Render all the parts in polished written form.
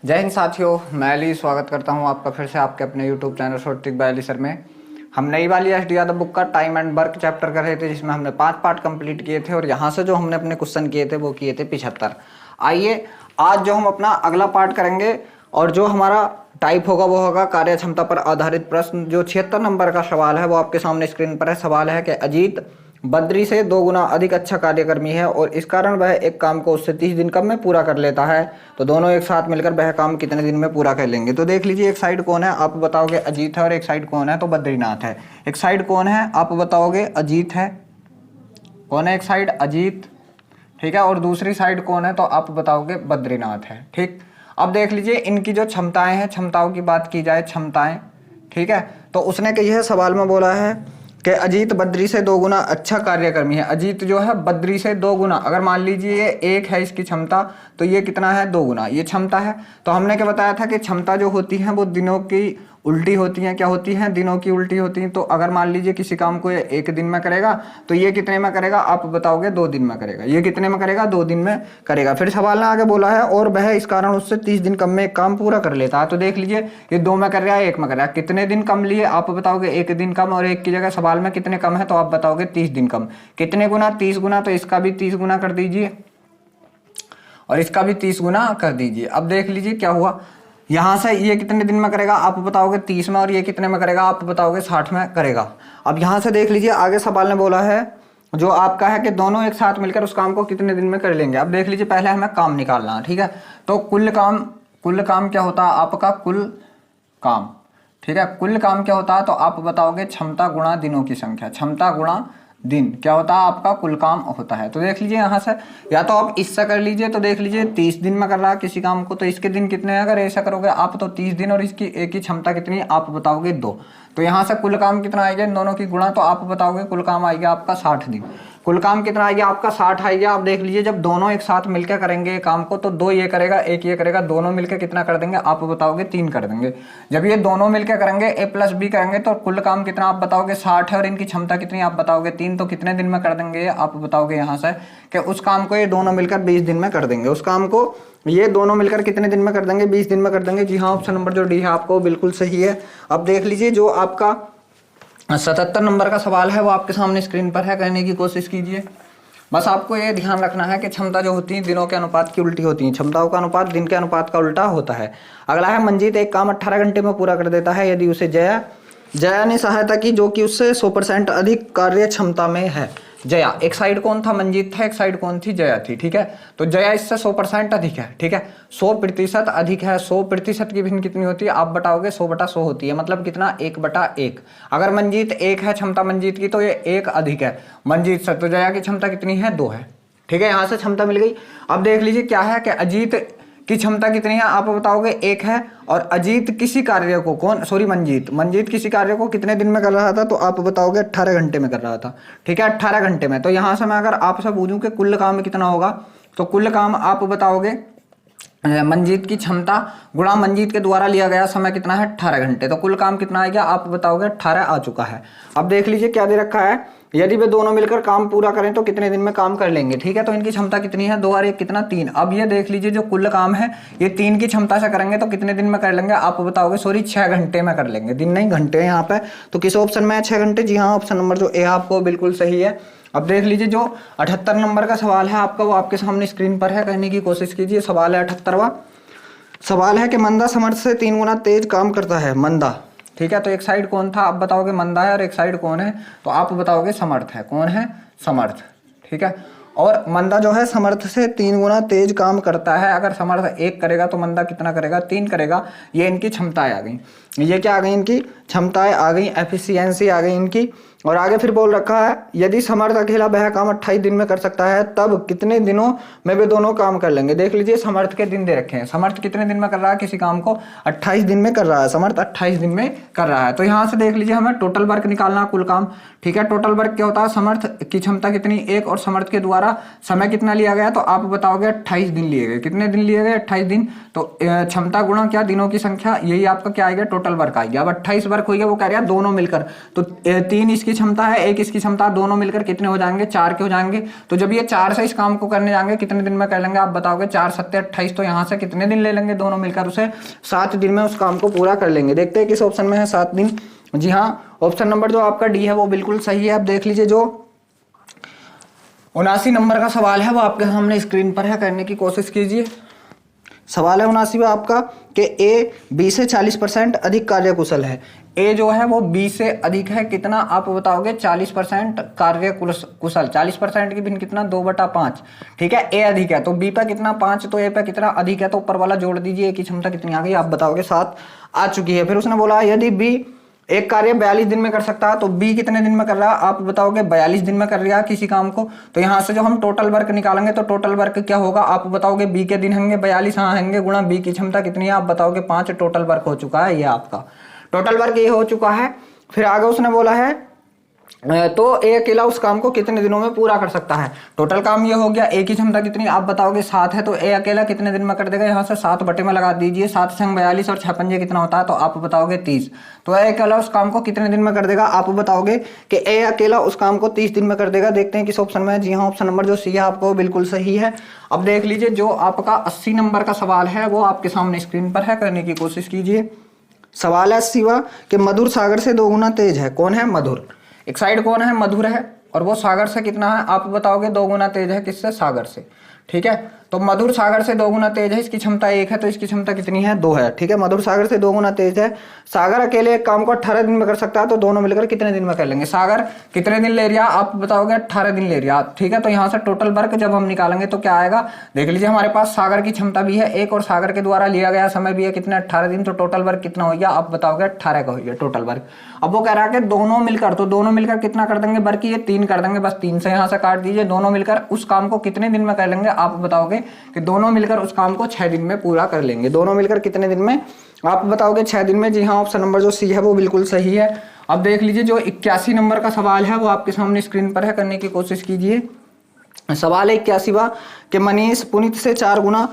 जय हिंद साथियों, मैं अली स्वागत करता हूं आपका फिर से आपके अपने YouTube channel short trick bye Ali sir में। हम नई वाली एस डी यादव बुक का टाइम एंड वर्क चैप्टर कर रहे थे, जिसमें हमने 5 पार्ट कंप्लीट किए थे और यहाँ से जो हमने अपने क्वेश्चन किए थे वो किए थे 75। आइए आज जो हम अपना अगला पार्ट करेंगे और जो हमारा टाइप होगा वो होगा कार्य क्षमता पर आधारित प्रश्न। जो 76 नंबर का सवाल है वो आपके सामने स्क्रीन पर है। सवाल है कि अजीत बद्री से 2 गुना अधिक अच्छा कार्यकर्मी है और इस कारण वह एक काम को उससे 30 दिन कम में पूरा कर लेता है, तो दोनों एक साथ मिलकर वह काम कितने दिन में पूरा कर लेंगे। तो देख लीजिए, एक साइड कौन है आप बताओगे अजीत है और एक साइड कौन है तो बद्रीनाथ है। एक साइड कौन है आप बताओगे अजीत है, कौन है एक साइड अजीत, ठीक है, और दूसरी साइड कौन है तो आप बताओगे बद्रीनाथ है। ठीक, अब देख लीजिए इनकी जो क्षमताएं हैं, क्षमताओं की बात की जाए, क्षमताएं, ठीक है, तो उसने कही है सवाल में बोला है कि अजीत बद्री से 2 गुना अच्छा कार्यकर्मी है। अजीत जो है बद्री से 2 गुना, अगर मान लीजिए ये 1 है इसकी क्षमता तो ये कितना है 2 गुना ये क्षमता है। तो हमने क्या बताया था कि क्षमता जो होती है वो दिनों की उल्टी होती हैं। क्या होती हैं? दिनों की उल्टी होती हैं। तो अगर मान लीजिए किसी काम को ये 1 दिन में करेगा तो ये कितने में करेगा आप बताओगे 2 दिन में करेगा। ये कितने में करेगा 2 दिन में करेगा। फिर सवाल ने आगे बोला है और वह इस कारण उससे 30 दिन कम में एक काम पूरा कर लेता है। तो देख लीजिए ये 2 में कर रहा है 1 में कर रहा है, कितने दिन कम लिए आप बताओगे 1 दिन कम, और 1 की जगह सवाल में कितने कम है तो आप बताओगे 30 दिन कम। कितने गुना? 30 गुना, तो इसका भी 30 गुना कर दीजिए और इसका भी 30 गुना कर दीजिए। अब देख लीजिए क्या हुआ, यहाँ से ये कितने दिन में करेगा आप बताओगे 30 में, और ये कितने में करेगा आप बताओगे 60 में करेगा। अब यहाँ से देख लीजिए आगे सवाल ने बोला है जो आपका है कि दोनों एक साथ मिलकर उस काम को कितने दिन में कर लेंगे। अब देख लीजिए पहले हमें काम निकालना है, ठीक है, तो कुल काम क्या होता है आपका कुल काम, ठीक है, कुल काम क्या होता है तो आप बताओगे क्षमता गुणा दिनों की संख्या, क्षमता गुणा दिन क्या होता है आपका कुल काम होता है। तो देख लीजिए यहाँ से या तो आप इससे कर लीजिए, तो देख लीजिए 30 दिन में कर रहा है किसी काम को तो इसके दिन कितने हैं, अगर ऐसा करोगे आप तो 30 दिन और इसकी एक ही क्षमता कितनी आप बताओगे 2, तो यहाँ से कुल काम कितना आएगा इन दोनों की गुणा, तो आप बताओगे कुल काम आएगा आपका 60 दिन। कुल काम कितना आएगा आपका 60 आएगा। आप देख लीजिए जब दोनों एक साथ मिलकर करेंगे काम को तो 2 ये करेगा 1 ये करेगा, दोनों मिलकर कितना कर देंगे आप बताओगे 3 कर देंगे। जब ये दोनों मिलकर करेंगे A + B करेंगे तो कुल काम कितना आप बताओगे 60 है और इनकी क्षमता कितनी आप बताओगे 3, तो कितने दिन में कर देंगे आप बताओगे यहाँ से कि उस काम को ये दोनों मिलकर 20 दिन में कर देंगे। उस काम को ये दोनों मिलकर कितने दिन में कर देंगे 20 दिन में कर देंगे। जी हाँ, ऑप्शन नंबर जो डी है आपको बिल्कुल सही है। अब देख लीजिए जो आपका 77 नंबर का सवाल है वो आपके सामने स्क्रीन पर है, करने की कोशिश कीजिए। बस आपको ये ध्यान रखना है कि क्षमता जो होती है दिनों के अनुपात की उल्टी होती है, क्षमताओं का अनुपात दिन के अनुपात का उल्टा होता है। अगला है मंजीत एक काम 18 घंटे में पूरा कर देता है यदि उसे जया ने सहायता की जो कि उससे 100% अधिक कार्य क्षमता में है। जया, एक साइड कौन था मंजीत था, एक साइड कौन थी जया थी, ठीक है, तो जया इससे 100% अधिक है, ठीक है, 100% अधिक है। 100% की भिन्न कितनी होती है आप बताओगे 100/100 होती है, मतलब कितना 1/1। अगर मंजीत 1 है क्षमता मंजीत की तो ये 1 अधिक है मंजीत से, तो जया की क्षमता कितनी है 2 है, ठीक है, यहाँ से क्षमता मिल गई। अब देख लीजिए क्या है कि अजीत की क्षमता कितनी है आप बताओगे 1 है, और अजीत किसी कार्य को मंजीत किसी कार्य को कितने दिन में कर रहा था तो आप बताओगे 18 घंटे में कर रहा था, ठीक है, 18 घंटे में। तो यहाँ से मैं अगर आपसे पूछूं कि कुल काम कितना होगा तो कुल काम आप बताओगे मंजीत की क्षमता गुणा मंजीत के द्वारा लिया गया समय कितना है 18 घंटे, तो कुल काम कितना आएगा आप बताओगे 18 आ चुका है। अब देख लीजिए क्या दे रखा है, यदि वे दोनों मिलकर काम पूरा करें तो कितने दिन में काम कर लेंगे, ठीक है, तो इनकी क्षमता कितनी है 2 और 1 कितना 3। अब ये देख लीजिए जो कुल काम है ये 3 की क्षमता से करेंगे तो कितने दिन में कर लेंगे आप बताओगे 6 घंटे में कर लेंगे, दिन नहीं घंटे यहाँ पे, तो किस ऑप्शन में है 6 घंटे। जी हाँ, ऑप्शन नंबर जो ए आपको बिल्कुल सही है। अब देख लीजिए जो 78 नंबर का सवाल है आपका वो आपके सामने स्क्रीन पर है, कहने की कोशिश कीजिए। सवाल है 78वां, सवाल है कि मंदा समर्थ से 3 गुना तेज काम करता है। मंदा, ठीक है, तो एक साइड कौन था आप बताओगे मंदा है और एक साइड कौन है तो आप बताओगे समर्थ है। कौन है? समर्थ, ठीक है, और मंदा जो है समर्थ से 3 गुना तेज काम करता है। अगर समर्थ 1 करेगा तो मंदा कितना करेगा 3 करेगा। ये इनकी क्षमताएं आ गई, ये क्या आ गई इनकी क्षमताएं आ गई, एफिशिएंसी आ गई इनकी। और आगे फिर बोल रखा है यदि समर्थ अकेला वह काम 28 दिन में कर सकता है तब कितने दिनों में वे दोनों काम कर लेंगे। देख लीजिए समर्थ के दिन दे रखे हैं, समर्थ कितने दिन में कर रहा है किसी काम को 28 दिन में कर रहा है, समर्थ 28 दिन में कर रहा है। तो यहाँ से देख लीजिए हमें टोटल वर्क निकालना कुल काम, ठीक है, टोटल वर्क क्या होता है समर्थ की क्षमता कितनी 1 और समर्थ के द्वारा समय कितना लिया गया तो आप बताओगे 28 दिन लिए गए। कितने दिन लिए गए 28 दिन, तो क्षमता गुणा क्या दिनों की संख्या, यही आपका क्या आएगा टोटल वर्क आएगा। अब 28 वर्क हो गया वो कह रहा है दोनों मिलकर, तो 3 इसकी इसकी क्षमता है, एक इसकी क्षमता, दोनों मिलकर कितने हो जाएंगे, 4 के हो जाएंगे। तो जब ये 4 से इस काम को करने जाएंगे कितने दिन में कर लेंगे आप बताओगे, 4 7 28, तो यहाँ से कितने दिन ले लेंगे दोनों मिलकर, उसे 7 दिन में उस काम को पूरा कर लेंगे। देखते हैं किस ऑप्शन में है 7 दिन। जी हाँ, ऑप्शन नंबर जो आपका डी है वो बिल्कुल सही है। आप देख लीजिए जो 79 नंबर का सवाल है वो आपके सामने स्क्रीन पर है, करने की कोशिश कीजिए। सवाल है 79 आपका कि ए बी से 40% अधिक कार्यकुशल है। ए जो है वो बी से अधिक है, कितना आप बताओगे, 40% कार्यकुशल। 40% की भिन्न कितना, 2/5। ठीक है, ए अधिक है तो बी पे कितना 5, तो ए पे कितना अधिक है, तो ऊपर वाला जोड़ दीजिए, ए की क्षमता कितनी आ गई आप बताओगे, 7 आ चुकी है। फिर उसने बोला यदि बी एक कार्य 42 दिन में कर सकता है तो बी कितने दिन में कर रहा है आप बताओगे, 42 दिन में कर रहा है किसी काम को। तो यहाँ से जो हम टोटल वर्क निकालेंगे तो टोटल वर्क क्या होगा आप बताओगे, बी के दिन होंगे 42, हाँ होंगे, गुणा बी की क्षमता कितनी है आप बताओगे, 5। टोटल वर्क हो चुका है, ये आपका टोटल वर्क ये हो चुका है। फिर आगे उसने बोला है तो ए अकेला उस काम को कितने दिनों में पूरा कर सकता है। टोटल काम ये हो गया, ए की क्षमता कितनी आप बताओगे 7 है, तो ए अकेला कितने दिन में कर देगा, यहाँ से 7 बटे में लगा दीजिए, 7 संग 42 और 6 पंजे कितना होता है तो आप बताओगे 30। तो ए अकेला उस काम को कितने दिन में कर देगा आप बताओगे कि ए अकेला उस काम को 30 दिन में कर देगा। देखते हैं किस ऑप्शन में है। जी हाँ, ऑप्शन नंबर जो सी है आपको बिल्कुल सही है। अब देख लीजिए जो आपका 80 नंबर का सवाल है वो आपके सामने स्क्रीन पर है, करने की कोशिश कीजिए। सवाल है 80वां कि मधुर सागर से 2 गुना तेज है। कौन है, मधुर। एक साइड कौन है, मधुर है, और वो सागर से कितना है आप बताओगे, 2 गुना तेज है, किससे, सागर से। ठीक है, तो मधुर सागर से 2 गुना तेज है, इसकी क्षमता 1 है, तो इसकी क्षमता कितनी है, 2 है। ठीक है, मधुर सागर से 2 गुना तेज है। सागर अकेले एक काम को 18 दिन में कर सकता है, तो दोनों मिलकर कितने दिन में कर लेंगे। सागर कितने दिन ले रहा आप बताओगे, 18 दिन ले रहा। ठीक है, तो यहाँ से टोटल वर्क जब हम निकालेंगे तो क्या आएगा, देख लीजिए हमारे पास सागर की क्षमता भी है 1 और सागर के द्वारा लिया गया समय भी है कितना, 18 दिन। तो टोटल वर्क कितना हो गया आप बताओगे, 18 का हो गया टोटल वर्क। अब वो कह रहा है कि दोनों मिलकर, तो दोनों मिलकर कितना कर देंगे वर्क, ये 3 कर देंगे, बस 3 से यहाँ से काट दीजिए। दोनों मिलकर उस काम को कितने दिन में कर लेंगे आप बताओगे कि दोनों मिलकर उस काम को 6 दिन में पूरा कर लेंगे। दोनों मिलकर कितने दिन में आप बताओगे, 6 दिन में। जी हाँ, ऑप्शन नंबर जो सी है वो बिल्कुल सही है। अब देख लीजिए जो 81 नंबर का सवाल है वो आपके सामने स्क्रीन पर है, करने की कोशिश कीजिए। सवाल है 81वां कि मनीष पुनीत से 4 गुना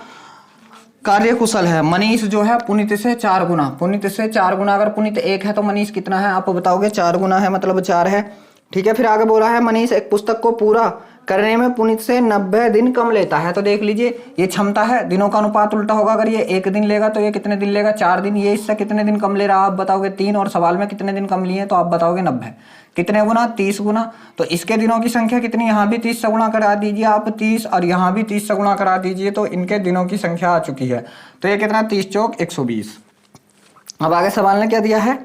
कार्यकुशल है। मनीष जो है पुनीत से 4 गुना, पुनीत से 4 गुना, अगर पुनीत 1 है तो मनीष कितना है आप बताओगे, 4 गुना है, मतलब 4 है। ठीक है, फिर आगे बोला है मनीष एक पुस्तक को पूरा करने में पुनीत से 90 दिन कम लेता है। तो देख लीजिए ये क्षमता है, दिनों का अनुपात उल्टा होगा, अगर ये 1 दिन लेगा तो ये कितने दिन लेगा, 4 दिन। ये इससे कितने दिन कम ले रहा आप बताओगे, 3, और सवाल में कितने दिन कम लिए तो आप बताओगे 90। कितने गुना, 30 गुना। तो इसके दिनों की संख्या कितनी, यहाँ भी 30 से गुणा करा दीजिए आप 30, और यहाँ भी 30 से गुणा करा दीजिए, तो इनके दिनों की संख्या आ चुकी है। तो ये कितना, 30 चौक 120। अब आगे सवाल ने क्या दिया है,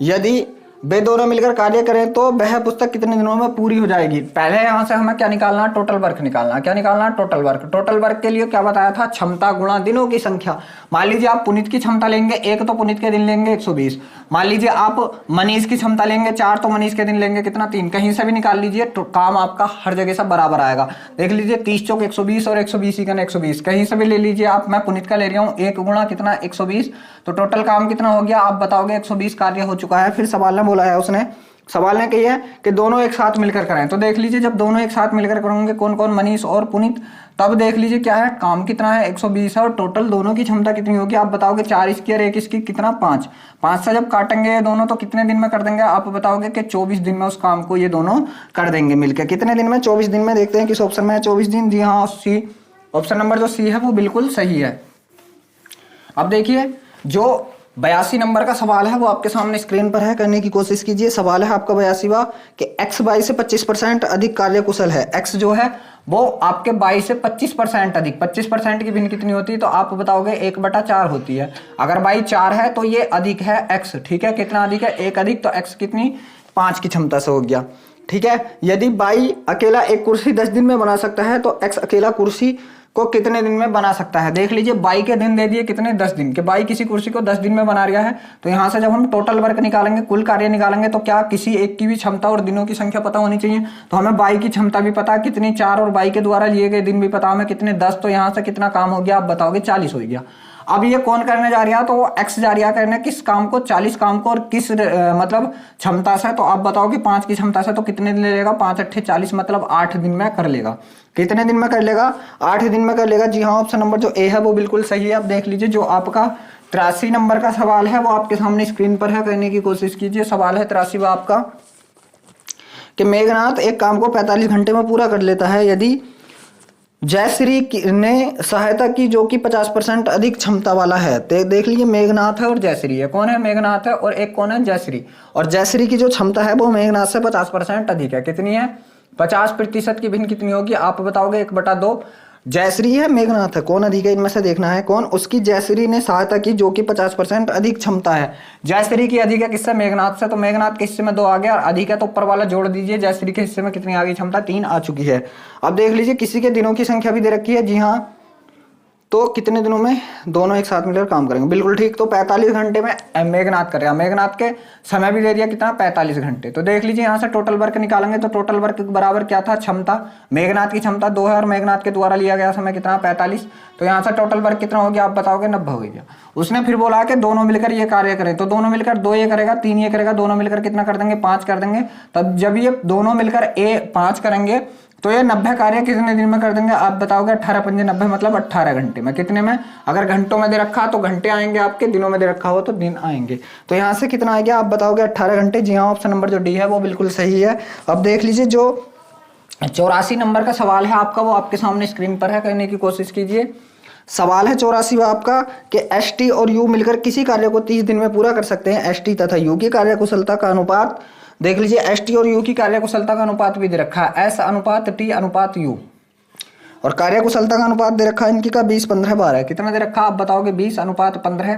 यदि वे दोनों मिलकर कार्य करें तो वह पुस्तक कितने दिनों में पूरी हो जाएगी। पहले यहाँ से हमें क्या निकालना, टोटल वर्क निकालना। क्या निकालना, टोटल वर्क। टोटल वर्क के लिए क्या बताया था, क्षमता गुणा दिनों की संख्या। मान लीजिए आप पुनीत की क्षमता लेंगे 1, तो पुनीत के दिन लेंगे 120। मान लीजिए आप मनीष की क्षमता लेंगे 4, तो मनीष के दिन लेंगे कितना, 3। कहीं से भी निकाल लीजिए तो काम आपका हर जगह से बराबर आएगा। देख लीजिए 30 चौक 120 और 120 ही 120, कहीं से भी ले लीजिए आप। मैं पुनीत का ले रहा हूँ 1 गुणा कितना, 120। तो टोटल काम कितना हो गया आप बताओगे, 120 कार्य हो चुका है। फिर सवाल ने बोला है, उसने सवाल ने कही है कि दोनों एक साथ मिलकर करें। तो देख लीजिए जब दोनों एक साथ मिलकर करेंगे, कौन कौन, मनीष और पुनीत, तब देख लीजिए क्या है, काम कितना है 120 है, और टोटल दोनों की क्षमता कितनी होगी आप बताओगे, 4 इसकी और 1 इसकी कितना, 5। 5 से जब काटेंगे ये दोनों तो कितने दिन में कर देंगे आप बताओगे कि 24 दिन में उस काम को ये दोनों कर देंगे मिलकर। कितने दिन में, 24 दिन में। देखते हैं किस ऑप्शन में है 24 दिन। जी हाँ, सी, ऑप्शन नंबर जो सी है वो बिल्कुल सही है। अब देखिए जो 82 नंबर का सवाल है वो आपके सामने स्क्रीन पर है, करने की कोशिश कीजिए। सवाल है आपका 82वां कि x y से 25% अधिक कार्यकुशल है। x जो है वो आपके 22 से 25% अधिक, 25% की भिन्न कितनी होती है तो आप बताओगे 1/4 होती है। अगर y 4 है तो ये अधिक है x। ठीक है, कितना अधिक है, 1 अधिक, तो x कितनी, 5 की क्षमता से हो गया। ठीक है, यदि y अकेला एक कुर्सी 10 दिन में बना सकता है तो x अकेला कुर्सी को कितने दिन में बना सकता है। देख लीजिए बाई के दिन दे दिए कितने, 10 दिन के। बाई किसी कुर्सी को 10 दिन में बना रहा है, तो यहाँ से जब हम टोटल वर्क निकालेंगे, कुल कार्य निकालेंगे, तो क्या किसी एक की भी क्षमता और दिनों की संख्या पता होनी चाहिए। तो हमें बाई की क्षमता भी पता कितनी, 4, और बाई के द्वारा लिए गए दिन भी पता हमें कितने, 10। तो यहाँ से कितना काम हो गया आप बताओगे, 40 हो गया। अब ये कौन करने जा रहा है, तो वो x जा रहा करने किस काम को, 40 काम को, और किस मतलब क्षमता से, तो आप बताओगे 5 की क्षमता से। तो कितने दिन लेगा, 5 8 40, मतलब 8 दिन में कर लेगा। कितने दिन में कर लेगा, 8 दिन में कर लेगा। जी हाँ, ऑप्शन नंबर जो ए है वो बिल्कुल सही है। अब देख लीजिए जो आपका 83 नंबर का सवाल है वो आपके सामने स्क्रीन पर है, करने की कोशिश कीजिए। सवाल है 83वां आपका कि मेघनाथ एक काम को 45 घंटे में पूरा कर लेता है यदि जयश्री ने सहायता की जो कि 50% अधिक क्षमता वाला है। तो देख लीजिए मेघनाथ है और जयश्री है। कौन है? मेघनाथ है और एक कौन है? जयश्री। और जयश्री की जो क्षमता है वो मेघनाथ से 50% अधिक है। कितनी है? 50% की भिन्न कितनी होगी? आप बताओगे 1/2। जयश्री है, मेघनाथ है, कौन अधिक है इनमें से देखना है। कौन? उसकी जयश्री ने सहायता की जो कि 50% अधिक क्षमता है। जयश्री की अधिक है किससे? मेघनाथ से। तो मेघनाथ के हिस्से में 2 आ गया और अधिक है तो ऊपर वाला जोड़ दीजिए। जयश्री के हिस्से में कितनी आ गई क्षमता? 3 आ चुकी है। अब देख लीजिए किसी के दिनों की संख्या भी दे रखी है। जी हाँ, तो कितने दिनों में दोनों एक साथ मिलकर काम करेंगे? बिल्कुल ठीक। तो 45 घंटे में मेघनाथ करेगा। मेघनाथ के समय भी दे दिया कितना? 45 घंटे। तो देख लीजिए यहाँ से टोटल वर्क निकालेंगे तो टोटल वर्क बराबर क्या था? क्षमता। मेघनाथ की क्षमता 2 है और मेघनाथ के द्वारा लिया गया समय कितना? 45। तो यहाँ से टोटल वर्क कितना हो गया? आप बताओगे 90 हो गया। उसने फिर बोला कि दोनों मिलकर ये कार्य करें। तो दोनों मिलकर 2 ये करेगा, 3 ये करेगा, दोनों मिलकर कितना कर देंगे? 5 कर देंगे। तब जब ये दोनों मिलकर 5 करेंगे तो ये 90 कार्य कितने दिन में कर देंगे? आप बताओगे 18 पंजे 90 मतलब 18 घंटे में। कितने में? अगर घंटों में दे रखा तो घंटे आएंगे आपके, दिनों में दे रखा हो तो दिन आएंगे। तो यहाँ से कितना आ गया? आप बताओगे 18 घंटे। जी हाँ, ऑप्शन नंबर जो डी है वो बिल्कुल सही है। अब देख लीजिए जो 84 नंबर का सवाल है आपका वो आपके सामने स्क्रीन पर है, करने की कोशिश कीजिए। सवाल है 84वां आपका कि एस टी और यू मिलकर किसी कार्य को 30 दिन में पूरा कर सकते हैं। एस टी तथा यू की कार्यकुशलता का अनुपात देख लीजिए। एस टी और यू की कार्यकुशलता का अनुपात भी दे रखा है, एस अनुपात टी अनुपात यू। और कार्यकुशलता का अनुपात दे रखा है इनकी का 20-15-12। कितना दे रखा? आप बताओगे 20:15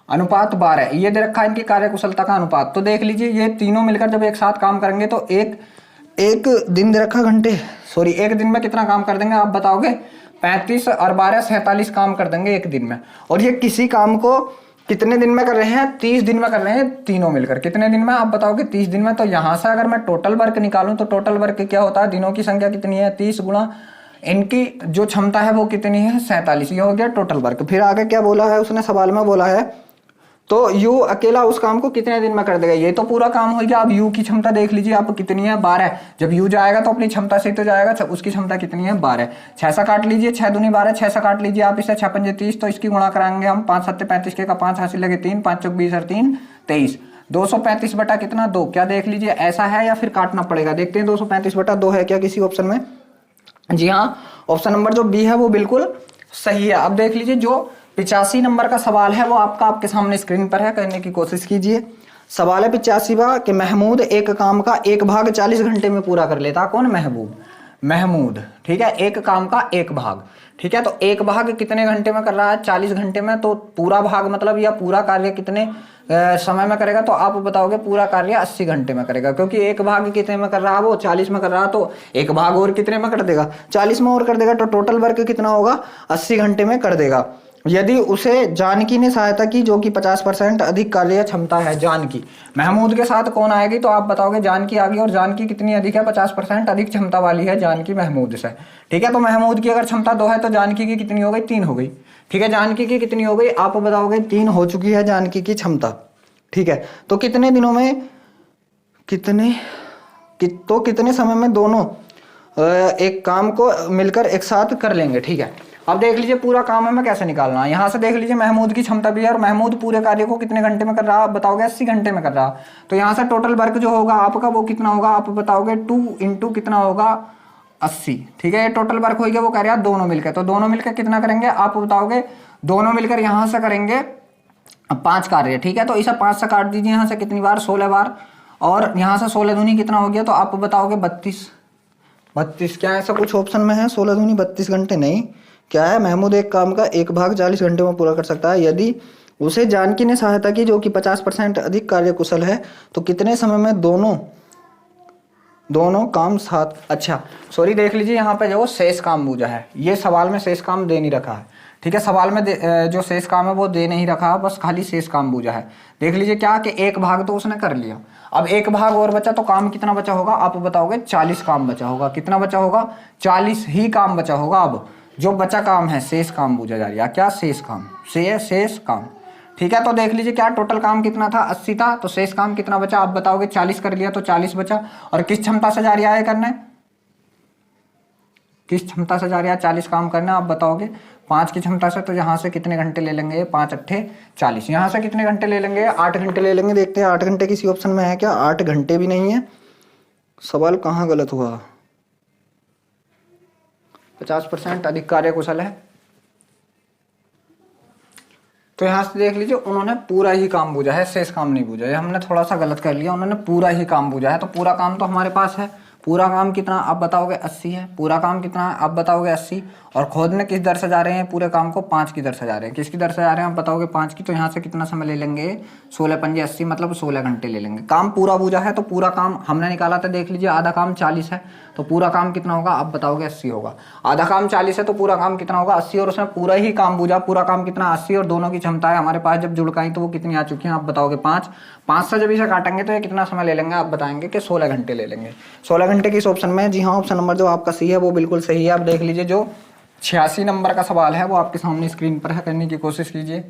अनुपात 12 ये दे रखा है इनकी कार्यकुशलता का अनुपात। तो देख लीजिए ये तीनों मिलकर जब एक साथ काम करेंगे तो एक दिन दे रखा घंटे, सॉरी एक दिन में कितना काम कर देंगे? आप बताओगे 35 और 12 47 काम कर देंगे एक दिन में। और ये किसी काम को कितने दिन में कर रहे हैं? 30 दिन में कर रहे हैं तीनों मिलकर। कितने दिन में? आप बताओगे 30 दिन में। तो यहां से अगर मैं टोटल वर्क निकालूं तो टोटल वर्क क्या होता है? दिनों की संख्या कितनी है? 30 गुणा इनकी जो क्षमता है वो कितनी है? 47। ये हो गया टोटल वर्क। फिर आगे क्या बोला है उसने? सवाल में बोला है तो यू अकेला उस काम को कितने दिन में कर देगा? ये तो पूरा काम हो गया। अब यू की क्षमता देख लीजिए आप कितनी है? 12। जब यू जाएगा तो अपनी क्षमता से तो जाएगा, उसकी क्षमता कितनी है? 12। 6 से काट लीजिए, 6 दूनी 12, 6 से काट लीजिए आप इसे, 6 पंजे 30। तो इसकी गुणा कराएंगे हम, 5 7 35 के का 5 हासिल लगे 3, 5 चौक 20 और 3 23। 235 बटा कितना? 2। क्या देख लीजिए ऐसा है या फिर काटना पड़ेगा? देखते हैं 235 बटा 2 है क्या किसी ऑप्शन में? जी हाँ, ऑप्शन नंबर जो बी है वो बिल्कुल सही है। अब देख लीजिए जो 85 नंबर का सवाल है वो आपके सामने स्क्रीन पर है, करने की कोशिश कीजिए। सवाल है 85वां कि महमूद एक काम का 1 भाग 40 घंटे में पूरा कर लेता। कौन? महमूद। ठीक है, एक काम का 1 भाग। ठीक है, तो 1 भाग कितने घंटे में कर रहा है? 40 घंटे में। तो पूरा भाग मतलब या पूरा कार्य कितने समय में करेगा? तो आप बताओगे पूरा कार्य 80 घंटे में करेगा, क्योंकि 1 भाग कितने में कर रहा है? वो 40 में कर रहा है। तो 1 भाग और कितने में कर देगा? 40 में और कर देगा। तो टोटल वर्क कितना होगा? 80 घंटे में कर देगा। यदि उसे जानकी ने सहायता की जो कि 50% अधिक कार्य क्षमता है। जानकी, महमूद के साथ कौन आएगी? तो आप बताओगे जानकी आ गई। और जानकी कितनी अधिक है? 50% अधिक क्षमता वाली है जानकी महमूद से। ठीक है, तो महमूद की अगर क्षमता 2 है तो जानकी की कितनी हो गई? 3 हो गई। ठीक है, जानकी की कितनी हो गई? आप बताओगे 3 हो चुकी है जानकी की क्षमता। ठीक है, तो कितने दिनों में कितने समय में दोनों एक काम को मिलकर एक साथ कर लेंगे। ठीक है, अब देख लीजिए पूरा काम हमें कैसे निकालना है। यहाँ से देख लीजिए महमूद की क्षमता भी है और महमूद पूरे कार्य को कितने घंटे में कर रहा है? आप बताओगे 80 घंटे में कर रहा। तो यहाँ से टोटल वर्क जो होगा आपका वो कितना होगा? आप बताओगे 2 इंटू कितना होगा? 80। ठीक है, ये टोटल वर्क हो गया। वो कह रहा है दोनों मिलकर, तो दोनों मिलकर कितना करेंगे? आप बताओगे दोनों मिलकर यहाँ से करेंगे 5 कार्य। ठीक है, तो इसे 5 से काट दीजिए। यहाँ से कितनी बार? 16 बार। और यहाँ से 16 दूनी कितना हो गया? तो आप बताओगे 32। क्या ऐसा कुछ ऑप्शन में है? 16 दूनी 32 घंटे नहीं। क्या है? महमूद एक काम का 1 भाग 40 घंटे में पूरा कर सकता है यदि उसे जानकी ने सहायता की जो कि 50% अधिक कार्यकुशल है। तो कितने समय में दोनों काम साथ? अच्छा सॉरी, देख लीजिए यहाँ पे जो शेष काम बूझा है, ये सवाल में शेष काम दे नहीं रखा है। ठीक है, सवाल में जो शेष काम है वो दे नहीं रखा, बस खाली शेष काम बूझा है। देख लीजिए क्या कि 1 भाग तो उसने कर लिया, अब 1 भाग और बचा, तो काम कितना बचा होगा? आप बताओगे 40 काम बचा होगा। कितना बचा होगा? 40 ही काम बचा होगा। अब जो बचा काम है शेष काम बूझा जा रहा है। क्या? शेष काम, शेष काम। ठीक है, तो देख लीजिए क्या टोटल काम कितना था? 80 था। तो शेष काम कितना बचा? आप बताओगे 40 कर लिया तो 40 बचा। और किस क्षमता से जा रहा है करने? किस क्षमता से जा रहा है 40 काम करना? आप बताओगे 5 की क्षमता से। तो यहाँ से कितने घंटे ले लेंगे? 5 8 40। यहाँ से कितने घंटे ले लेंगे? 8 घंटे ले लेंगे। देखते हैं 8 घंटे किसी ऑप्शन में है क्या? 8 घंटे भी नहीं है। सवाल कहाँ गलत हुआ? 50% अधिक कार्यकुशल है। तो यहाँ से देख लीजिए उन्होंने पूरा ही काम बूझा है, शेष काम नहीं बूझा है। हमने थोड़ा सा गलत कर लिया, उन्होंने पूरा ही काम बूझा है। तो पूरा काम तो हमारे पास है। पूरा काम कितना आप बताओगे? 80 है। पूरा काम कितना आप बताओगे? 80। और खोदने किस दर से जा रहे हैं? पूरे काम को 5 की दर से जा रहे हैं। किसकी दर से जा रहे हैं आप बताओगे? 5 की। तो यहाँ से कितना समय ले लेंगे? 16 पंजे 80 मतलब 16 घंटे ले लेंगे। काम पूरा बूझा है तो पूरा काम हमने निकाला था, देख लीजिए आधा काम 40 है तो पूरा काम कितना होगा आप बताओगे? 80 होगा। आधा काम 40 है तो पूरा काम कितना होगा? 80। और उसमें पूरा ही काम बूझा, पूरा काम कितना? 80। और दोनों की क्षमता है हमारे पास जब जुड़काई तो वो कितनी आ चुकी है आप बताओगे? 5। 5 से जब इसे काटेंगे तो ये कितना समय ले लेंगे आप बताएंगे कि 16 घंटे ले लेंगे। 16 घंटे की इस ऑप्शन में, जी हाँ, ऑप्शन नंबर जो आपका सी है वो बिल्कुल सही है। आप देख लीजिए जो 86 नंबर का सवाल है वो आपके सामने स्क्रीन पर है, करने की कोशिश कीजिए।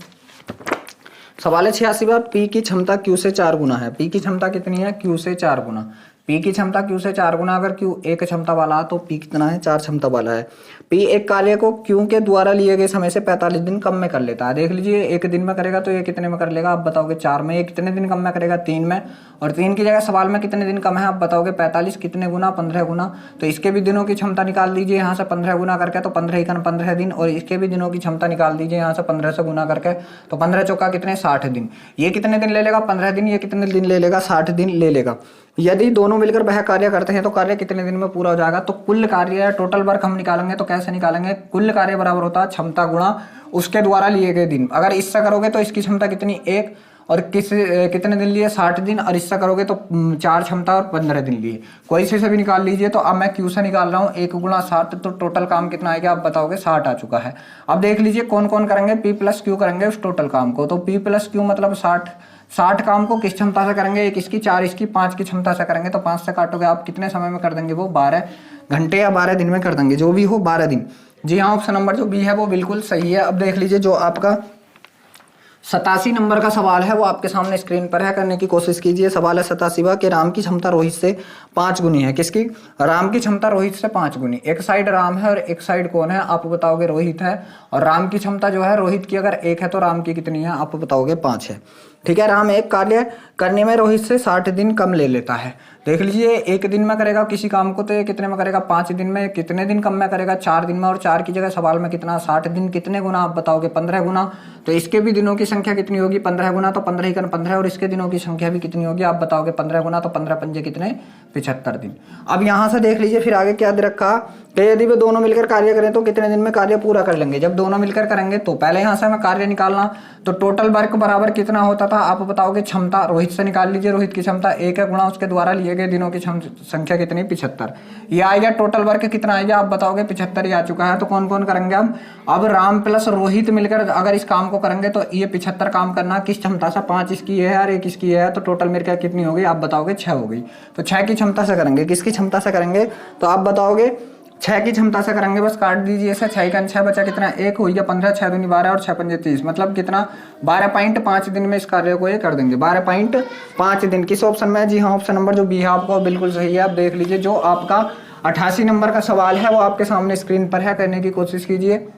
सवाल है 86 बार पी की क्षमता क्यू से 4 गुना है। पी की क्षमता कितनी है? क्यू से 4 गुना। पी की क्षमता क्यू से 4 गुना, अगर क्यू एक क्षमता वाला है तो पी कितना है? 4 क्षमता वाला है। पी एक कार्य को क्यू के द्वारा लिए गए समय से 45 दिन कम में कर लेता है। देख लीजिए एक दिन में करेगा तो ये कितने में कर लेगा आप बताओगे? 4 में। ये कितने दिन कम में करेगा? 3 में। और 3 की जगह सवाल में कितने दिन कम है आप बताओगे? 45। कितने गुना? 15 गुना। तो इसके भी दिनों की क्षमता निकाल दीजिए यहाँ से 15 गुना करके, तो 15 दिन। और इसके भी दिनों की क्षमता निकाल दीजिए यहाँ से 15 से गुना करके, तो 15 चौका कितने? 60 दिन। ये कितने दिन ले लेगा? 15 दिन। ये कितने दिन ले लेगा? 60 दिन ले लेगा। यदि दोनों मिलकर वह कार्य करते हैं तो कार्य कितने दिन में पूरा हो जाएगा? तो कुल कार्य टोटल वर्क हम निकालेंगे तो कैसे निकालेंगे? कुल कार्य बराबर होता है क्षमता गुणा उसके द्वारा लिए गए दिन। अगर इससे करोगे तो इसकी क्षमता कितनी? 1। और कितने दिन लिए? 60 दिन। और इससे करोगे तो 4 क्षमता और 15 दिन लिए। कोई से भी निकाल लीजिए। तो अब मैं क्यू से निकाल रहा हूँ 1 गुणा 60, तो टोटल काम कितना आएगा आप बताओगे? 60 आ चुका है। अब देख लीजिए कौन कौन करेंगे? पी प्लस क्यू करेंगे उस टोटल काम को। तो पी प्लस क्यू मतलब 60 काम को किस क्षमता से करेंगे? एक इसकी, 4 इसकी, 5 की क्षमता से करेंगे। तो 5 से काटोगे आप कितने समय में कर देंगे? वो 12 घंटे या 12 दिन में कर देंगे, जो भी हो 12 दिन। जी हाँ, ऑप्शन नंबर जो बी है वो बिल्कुल सही है। अब देख लीजिए जो आपका 87 नंबर का सवाल है वो आपके सामने स्क्रीन पर है, करने की कोशिश कीजिए। सवाल है 87वां कि राम की क्षमता रोहित से 5 गुनी है। किसकी? राम की क्षमता रोहित से 5 गुनी। एक साइड राम है और एक साइड कौन है आप बताओगे? रोहित है। और राम की क्षमता जो है रोहित की अगर 1 है तो राम की कितनी है आप बताओगे? 5 है। ठीक है। राम एक कार्य करने में रोहित से 60 दिन कम ले लेता है। देख लीजिए एक दिन में करेगा किसी काम को तो ये कितने में करेगा? 5 दिन में। कितने दिन कम में करेगा? 4 दिन में। और 4 की जगह सवाल में कितना? 60 दिन। कितने गुना आप बताओगे? 15 गुना। तो इसके भी दिनों की संख्या कितनी होगी? 15 गुना। तो 15 ही 15। और इसके दिनों की संख्या भी कितनी होगी आप बताओगे? 15 गुना। तो 15 पंजे कितने? 75 दिन। अब यहाँ से देख लीजिए फिर आगे क्या दे रखा कि यदि वे दोनों मिलकर कार्य करें तो कितने दिन में कार्य पूरा कर लेंगे? जब दोनों मिलकर करेंगे तो पहले यहाँ से हमें कार्य निकालना, तो टोटल वर्क बराबर कितना होता था आप बताओगे? क्षमता रोहित से निकाल लीजिए। रोहित की क्षमता 1 है गुणा उसके द्वारा लिए गए दिनों की संख्या कितनी? 75। ये आएगा टोटल वर्क कितना आएगा आप बताओगे? 75 ही आ चुका है। तो कौन कौन करेंगे हम? अब राम प्लस रोहित मिलकर अगर इस काम को करेंगे तो ये 75 काम करना किस क्षमता से? 5 इसकी है और 1 इसकी है, तो टोटल मिलकर कितनी होगी आप बताओगे? 6 हो गई। तो 6 की क्षमता से करेंगे। किसकी क्षमता से करेंगे? तो आप बताओगे 6 की क्षमता से करेंगे। बस काट दीजिए इसे। 6 का 6 बचा कितना? 1 हो गया। 15 6 दूनी 12 और 6 पंजे 30 मतलब कितना? 12.5 दिन में इस कार्य को ये कर देंगे। 12.5 दिन। किस ऑप्शन में? जी हाँ, ऑप्शन नंबर जो बी है आपको बिल्कुल सही है। आप देख लीजिए जो आपका 88 नंबर का सवाल है वो आपके सामने स्क्रीन पर है, करने की कोशिश कीजिए।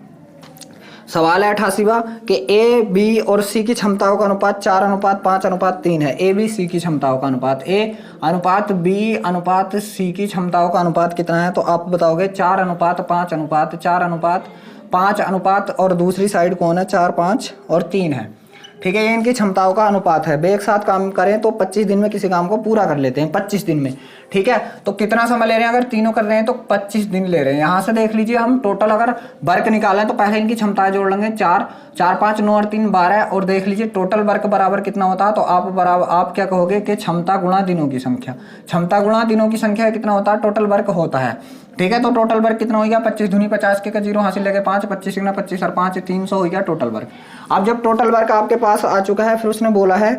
सवाल है 88वां कि ए बी और सी की क्षमताओं का अनुपात 4:5:3 है। ए बी सी की क्षमताओं का अनुपात, ए अनुपात बी अनुपात सी की क्षमताओं का अनुपात कितना है? तो आप बताओगे 4:5:5 और दूसरी साइड कौन है? 4 5 और 3 है। ठीक है, ये इनकी क्षमताओं का अनुपात है। वे एक साथ काम करें तो 25 दिन में किसी काम को पूरा कर लेते हैं। 25 दिन में। ठीक है, तो कितना समय ले रहे हैं? अगर तीनों कर रहे हैं तो 25 दिन ले रहे हैं। यहाँ से देख लीजिए हम टोटल अगर वर्क निकालें तो पहले इनकी क्षमताएं जोड़ लेंगे। 4 4 5 9 और 3 12। और देख लीजिए टोटल वर्क बराबर कितना होता है? तो आप क्या कहोगे कि क्षमता गुणा दिनों की संख्या। क्षमता गुणा दिनों की संख्या कितना होता है? टोटल वर्क होता है। ठीक है, तो टोटल वर्क कितना हो गया? 25 दूनी 50 के 0 हासिल लगे 5, 25 गुना 25 और 5 300 हो गया टोटल वर्क। अब जब टोटल वर्क आपके पास आ चुका है, फिर उसने बोला है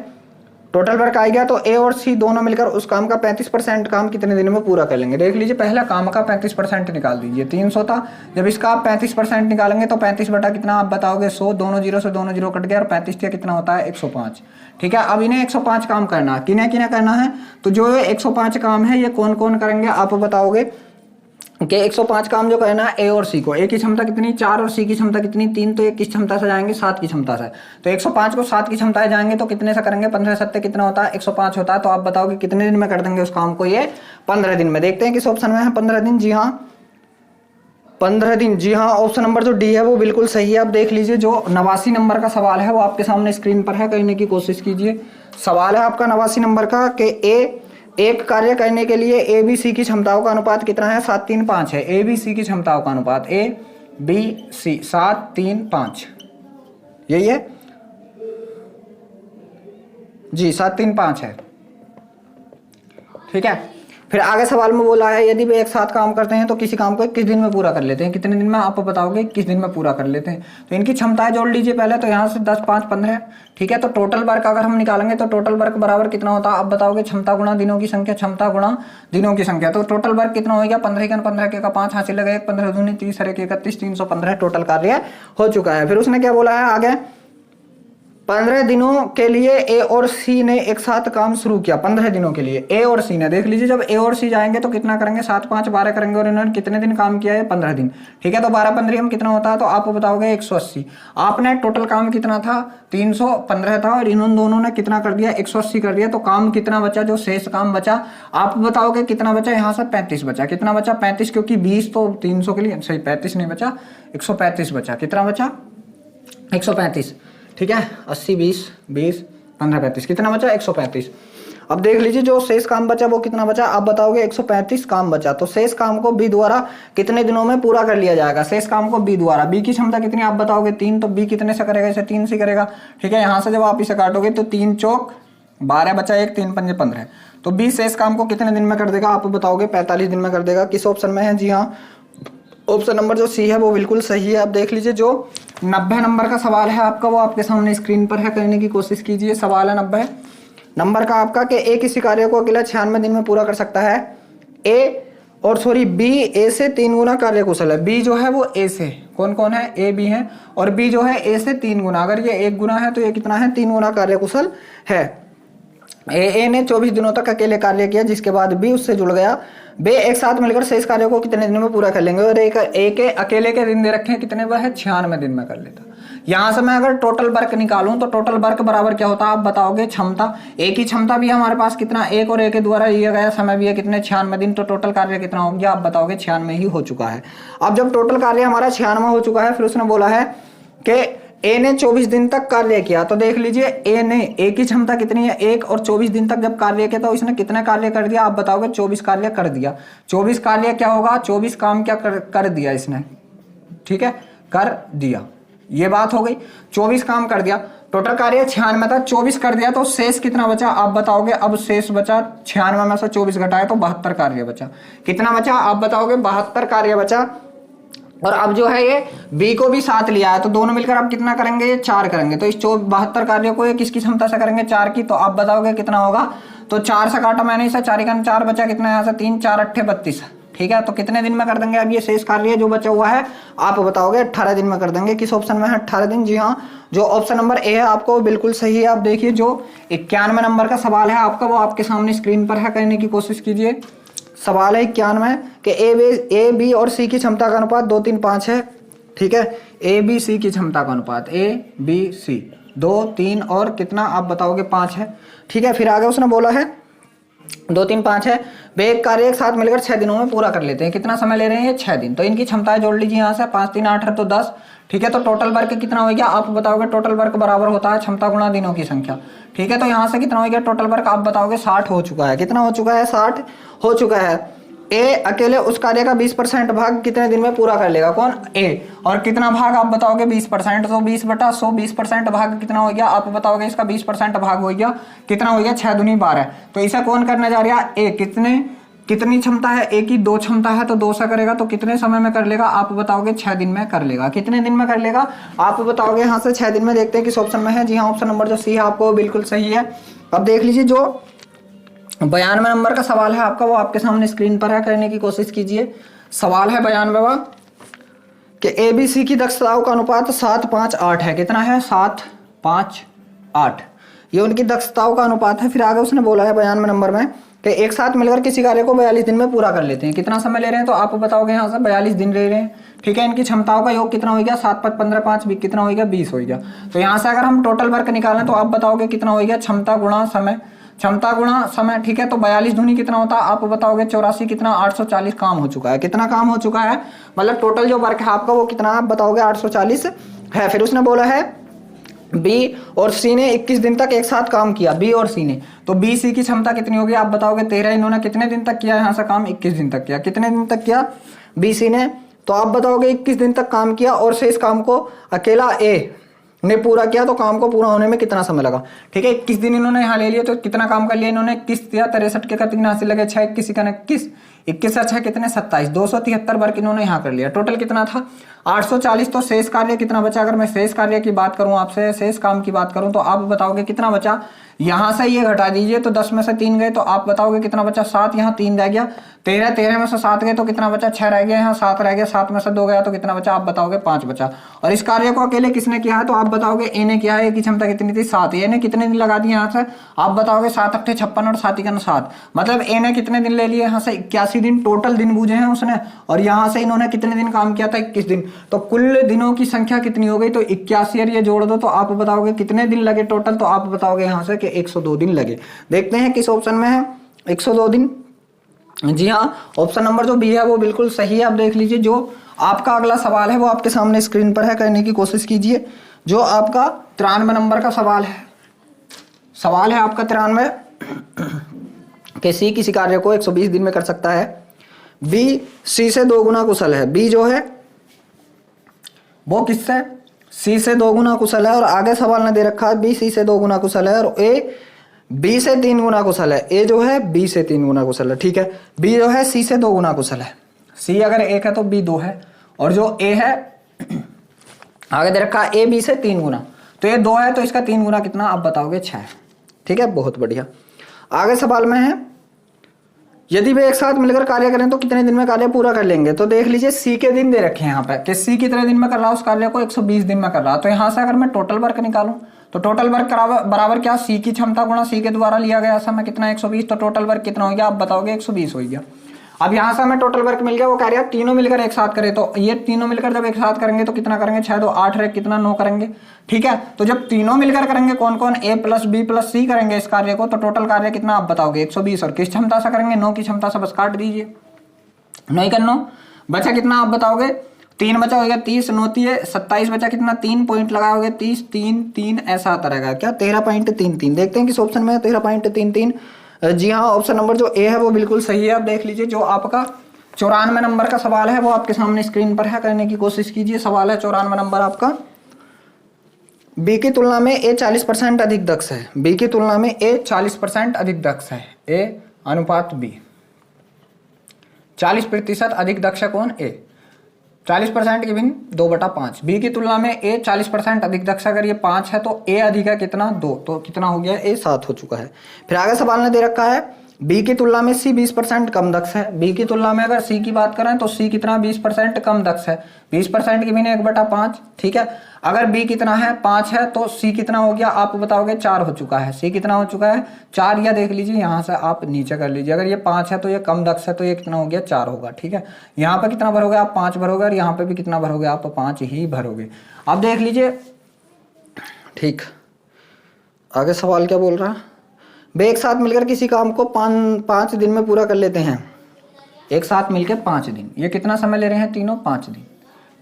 टोटल वर्क आ गया तो ए और सी दोनों मिलकर उस काम का 35% काम कितने दिन में पूरा कर लेंगे? देख लीजिए पहला काम का 35% निकाल दीजिए। 300 था, जब इसका आप 35% निकालेंगे तो 35 बटा कितना आप बताओगे? 100। दोनों जीरो से दोनों जीरो कट गया और 35 का कितना होता है? 105। ठीक है, अब इन्हें 105 काम करना है। किन्हें किन्हें करना है? तो जो 105 काम है ये कौन कौन करेंगे आप बताओगे? कि 105 काम जो करना है ए और सी को, ए की क्षमता कितनी 4 और सी की क्षमता कितनी 3, तो ये किस क्षमता से जाएंगे 7 की क्षमता से। तो 105 को 7 की क्षमता से जाएंगे तो कितने से करेंगे 15 7 कितना होता है 105 होता है। तो आप बताओ कि कितने दिन में कर देंगे उस काम को, ये 15 दिन में। देखते हैं किस ऑप्शन में है 15 दिन। जी हाँ 15 दिन, जी हाँ ऑप्शन नंबर जो डी है वो बिल्कुल सही है। आप देख लीजिए जो 89 नंबर का सवाल है वो आपके सामने स्क्रीन पर है, करने की कोशिश कीजिए। सवाल है आपका 89 नंबर का कि एक कार्य करने के लिए ए बी सी की क्षमताओं का अनुपात कितना है 7 3 5 है। ए बी सी की क्षमताओं का अनुपात ए बी सी 7 3 5 यही है जी, 7 3 5 है। ठीक है, फिर आगे सवाल में बोला है यदि वे एक साथ काम करते हैं तो किसी काम को किस दिन में पूरा कर लेते हैं। कितने दिन में आप बताओगे किस दिन में पूरा कर लेते हैं। तो इनकी क्षमताएं जोड़ लीजिए पहले, तो यहाँ से 10 5 15। ठीक है, तो टोटल वर्क अगर हम निकालेंगे तो टोटल वर्क बराबर कितना होता है आप बताओगे, क्षमता गुणा दिनों की संख्या, क्षमता गुणा दिनों की संख्या। तो टोटल वर्क कितना हो गया 15 के 15 के का 5 हासिल लगा 1 15 दूनी 30 हरे 31 315 टोटल कार्य हो चुका है। फिर उसने क्या बोला है आगे, 15 दिनों के लिए ए और सी ने एक साथ काम शुरू किया। 15 दिनों के लिए ए और सी ने, देख लीजिए जब ए और सी जाएंगे तो कितना करेंगे 7 5 12 करेंगे, और इन्होंने कितने दिन काम किया है 15 दिन। ठीक है, तो 12 15 में कितना होता है तो आप बताओगे 180। आपने टोटल काम कितना था 315 था और इन दोनों ने कितना कर दिया 180 कर दिया। तो काम कितना बचा, जो शेष काम बचा आप बताओगे कितना बचा, यहाँ से 35 बचा। कितना बचा 35, क्योंकि 20 तो 300 के लिए सही 35 नहीं बचा 135 बचा। कितना बचा 135। ठीक है, 80 20 20 15 35 कितना बचा 135। अब देख लीजिए जो शेष काम बचा वो कितना बचा, आप बताओगे 135 काम बचा। तो शेष काम को बी द्वारा कितने दिनों में पूरा कर लिया जाएगा। शेष काम को बी द्वारा, बी की क्षमता कितनी आप बताओगे 3, तो बी कितने से करेगा, इसे 3 से करेगा। ठीक है, यहाँ से जब आप इसे काटोगे तो 3 चौक 12 बचा 1 3 5 15। तो बी शेष काम को कितने दिन में कर देगा आप बताओगे 45 दिन में कर देगा। किस ऑप्शन में है, जी हाँ ऑप्शन नंबर जो सी है वो बिल्कुल सही है। अब देख लीजिए जो 90 नंबर का सवाल है आपका वो आपके सामने स्क्रीन पर है, करने की कोशिश कीजिए। सवाल है 90 नंबर का आपका कि ए किसी कार्य को अकेला 96 दिन में पूरा कर सकता है। बी ए से 3 गुना कार्य कुशल है। बी जो है वो ए से, कौन कौन है ए बी है, और बी जो है ए से 3 गुना, अगर ये 1 गुना है तो ये कितना है 3 गुना कार्य कुशल है। ए ने 24 दिनों तक अकेले कार्य किया, जिसके बाद बी उससे जुड़ गया। वे एक साथ मिलकर शेष कार्यों को कितने दिन में पूरा कर लेंगे, और एक अकेले के दिन दे रखे हैं कितने, वह है 96 दिन में कर लेता। यहां से मैं अगर टोटल वर्क निकालूं तो टोटल वर्क बराबर क्या होता है आप बताओगे, क्षमता। एक ही क्षमता भी हमारे पास कितना 1 और 1 के द्वारा दिया गया समय भी है कितने 96 दिन। तो टोटल कार्य कितना हो गया आप बताओगे 96 ही हो चुका है। अब जब टोटल कार्य हमारा 96 हो चुका है, फिर उसने बोला है कि ए ने 24 दिन तक कार्य किया। तो देख लीजिए ए ने, ए की क्षमता कितनी है 1, और 24 दिन तक जब कार्य किया तो इसने कितना कार्य कर दिया आप बताओगे 24 कार्य कर दिया। 24 कार्य क्या होगा, 24 काम क्या कर दिया इसने। ठीक है, कर दिया, ये बात हो गई। 24 काम कर दिया, टोटल कार्य 96 था, 24 कर दिया, तो शेष कितना बचा आप बताओगे। अब शेष बचा 96 में से 24 घटाए तो 72 कार्य बचा। कितना बचा आप बताओगे 72 कार्य बचा। और अब जो है ये बी को भी साथ लिया है, तो दोनों मिलकर आप कितना करेंगे, ये 4 करेंगे। तो इस 72 कार्यों को ये किसकी क्षमता से करेंगे 4 की। तो आप बताओगे कितना होगा, तो 4 से काटा मैंने इसे, 4 का 4 बचा, कितना यहाँ से 3 4 8 32। ठीक है, तो कितने दिन में कर देंगे अब ये शेष कार्य जो बचा हुआ है आप बताओगे 18 दिन में कर देंगे। किस ऑप्शन में है 18 दिन, जी हाँ जो ऑप्शन नंबर ए है आपको बिल्कुल सही है। आप देखिए जो 91 नंबर का सवाल है आपका वो आपके सामने स्क्रीन पर है, करने की कोशिश कीजिए। सवाल है 91 कि ए बी और सी की क्षमता का अनुपात 2 3 5 है। ठीक है, ए बी सी की क्षमता का अनुपात ए बी सी 2 3 और कितना आप बताओगे 5 है। ठीक है, फिर आगे उसने बोला है 2 3 5 है, वे एक कार्य एक साथ मिलकर 6 दिनों में पूरा कर लेते हैं। कितना समय ले रहे हैं ये 6 दिन। तो इनकी क्षमताएं जोड़ लीजिए यहाँ से, 5 3 8 है तो 10। ठीक है, तो टोटल वर्क कितना हो गया आप बताओगे, टोटल वर्क बराबर होता है क्षमता गुणा दिनों की संख्या। ठीक है, तो यहाँ से कितना हो गया टोटल वर्क आप बताओगे 60 हो चुका है। कितना हो चुका है 60 हो चुका है। ए अकेले उस कार्य का 20% भाग कितने दिन में पूरा कर लेगा, कौन ए, और कितना भाग आप बताओगे 20%। तो 20/100 20% भाग कितना हो गया आप बताओगे, इसका 20% भाग हो गया, कितना हो गया 6 दूनी 12। तो इसे कौन करने जा रहा है ए, कितनी क्षमता है ए की 2 क्षमता है, तो 2 से करेगा तो कितने समय में कर लेगा आप बताओगे 6 दिन में कर लेगा। कितने दिन में कर लेगा आप बताओगे यहाँ से 6 दिन में। देखते हैं किस ऑप्शन में है, जी हाँ ऑप्शन नंबर जो सी है आपको बिल्कुल सही है। अब देख लीजिए जो 92 नंबर का सवाल है आपका वो आपके सामने स्क्रीन पर है, करने की कोशिश कीजिए। सवाल है 92 कि ए बी सी की दक्षताओं का अनुपात 7 5 8 है। कितना है 7 5 8, ये उनकी दक्षताओं का अनुपात है। फिर आगे उसने बोला है 92 नंबर में कि एक साथ मिलकर किसी कार्य को 42 दिन में पूरा कर लेते हैं। कितना समय ले रहे हैं तो आप बताओगे यहाँ से 42 दिन ले रहे हैं। ठीक है, इनकी क्षमताओं का योग कितना हो गया, 7 5 15 5 कितना हो गया, 20 हो गया। तो यहाँ से अगर हम टोटल वर्क निकालें तो आप बताओगे कितना हो गया, क्षमता गुणा समय, क्षमता गुणा समय। ठीक है, तो 42 दूनी कितना होता है आप बताओगे 84, कितना 840 काम हो चुका है। कितना काम हो चुका है, मतलब टोटल जो वर्क है आपका वो कितना आप बताओगे 840 है। फिर उसने बोला है बी और सी ने 21 दिन तक एक साथ काम किया, बी और सी ने, तो बी सी की क्षमता कितनी होगी आप बताओगे 13। इन्होंने कितने दिन तक किया यहाँ से काम, 21 दिन तक किया। कितने दिन तक किया बी सी ने, तो आप बताओगे 21 दिन तक काम किया और से इस काम को अकेला ए ने पूरा किया, तो काम को पूरा होने में कितना समय लगा। ठीक है, 21 दिन इन्होंने यहाँ ले लिया, तो कितना काम कर लिया इन्होंने, 21 दिया 63 के 83 लगे 6 21 का 21 अच्छा कितने 27, 273 वर्क इन्होंने यहाँ कर लिया। टोटल कितना था 840। तो शेष कार्य कितना बचा, अगर मैं शेष कार्य की बात करूं आपसे, शेष काम की बात करूं तो आप बताओगे कितना बचा। यहां से ये घटा दीजिए तो 10 में से 3 गए, तो आप बताओगे कितना बचा 7, यहाँ 3 रह गया, 13 में से 7 गए तो कितना बचा 6 रह गया, यहाँ 7 रह गया, 7 में से 2 गया तो कितना बचा आप बताओगे 5 बचा। और इस कार्य को अकेले किसने किया है तो आप बताओगे ए ने किया है। ए की क्षमता कितनी थी 7, ए ने कितने दिन लगा दिए यहाँ से आप बताओगे 7 8 56 और 7 1 7, मतलब ए ने कितने दिन ले लिए यहाँ से 81 दिन टोटल दिन बूझे हैं उसने, और यहाँ से इन्होंने कितने दिन काम किया था 21 दिन। तो कुल दिनों की संख्या कितनी हो गई, तो 81 और ये जोड़ दो तो आप बताओगे कितने दिन लगे टोटल, तो आप बताओगे यहाँ से कि 102 दिन लगे। देखते हैं किस ऑप्शन में है 102 दिन। जी हाँ, ऑप्शन नंबर जो बी है वो बिल्कुल सही है। आप देख लीजिए, जो आपका अगला सवाल है वो आपके सामने स्क्रीन पर है, करने की कोशिश कीजिए। जो आपका 93 नंबर का सवाल है आपका 93 कि सी किसी कार्य को 120 दिन में कर सकता है, बी सी से 2 गुना कुशल है। बी जो है वो किससे, सी से 2 गुना कुशल है, और आगे सवाल ने दे रखा है बी सी से 2 गुना कुशल है, और ए बी से 3 गुना कुशल है। ए जो है बी से 3 गुना कुशल है। ठीक है, बी जो है सी से 2 गुना कुशल है। सी अगर 1 है तो बी 2 है, और जो ए है आगे दे रखा ए बी से 3 गुना, तो ये 2 है तो इसका 3 गुना कितना आप बताओगे 6। ठीक है, बहुत बढ़िया। आगे सवाल में है यदि वे एक साथ मिलकर कार्य करें तो कितने दिन में कार्य पूरा कर लेंगे। तो देख लीजिए सी के दिन दे रखे हैं यहाँ पे कि सी कितने दिन में कर रहा है उस कार्य को, 120 दिन में कर रहा है। तो यहाँ से अगर मैं टोटल वर्क निकालूं तो टोटल वर्क बराबर क्या, सी की क्षमता गुणा सी के द्वारा लिया गया समय कितना 120, तो टोटल वर्क कितना हो गया आप बताओगे 120 हो गया। अब यहाँ से हमें टोटल वर्क मिल गया, वो कार्य तीनों मिलकर एक साथ करें, तो ये तीनों मिलकर जब एक साथ करेंगे तो कितना करेंगे 6 2 8 रे कितना 9 करेंगे। ठीक है, तो जब तीनों मिलकर करेंगे कौन कौन, ए प्लस बी प्लस सी करेंगे इस कार्य को, तो टोटल कार्य कितना आप बताओगे 120, और किस क्षमता से करेंगे 9 की क्षमता से, बस काट दीजिए 9 का 9 बचा कितना आप बताओगे 3 बचा होगा 30 9 27 बचा कितना 3 पॉइंट लगाओगे 30 3 3 ऐसा आता रहेगा क्या 13.33। देखते हैं किस ऑप्शन में है 13.33। जी हाँ, ऑप्शन नंबर जो ए है वो बिल्कुल सही है। आप देख लीजिए, जो आपका 94 नंबर का सवाल है वो आपके सामने स्क्रीन पर है, करने की कोशिश कीजिए। सवाल है 94 नंबर आपका, बी की तुलना में ए 40% अधिक दक्ष है। बी की तुलना में ए 40% अधिक दक्ष है, ए अनुपात बी 40% अधिक दक्ष है कौन, ए 40% की भिन्न 2/5। बी की तुलना में ए 40% अधिक दक्ष, अगर ये 5 है तो ए अधिक है कितना 2, तो कितना हो गया ए 7 हो चुका है। फिर आगे सवाल ने दे रखा है बी की तुलना में सी 20% कम दक्ष है। बी की तुलना में अगर सी की बात करें तो सी कितना 20% कम दक्ष है, 20% की भिन्न 1/5। ठीक है, अगर बी कितना है 5 है तो सी कितना हो गया आप बताओगे 4 हो चुका है। सी कितना हो चुका है 4, या देख लीजिए यहाँ से आप नीचे कर लीजिए, अगर ये 5 है तो ये कम दक्ष है तो ये कितना हो गया 4 होगा। ठीक है, यहाँ पे कितना भरोगे आप 5 भरोगे, और यहाँ पे भी कितना भरोगे आप 5 ही भरोगे। अब देख लीजिए, ठीक आगे सवाल क्या बोल रहा है, वे एक साथ मिलकर किसी काम को 5 दिन में पूरा कर लेते हैं। एक साथ मिलकर 5 दिन, ये कितना समय ले रहे हैं तीनों 5 दिन।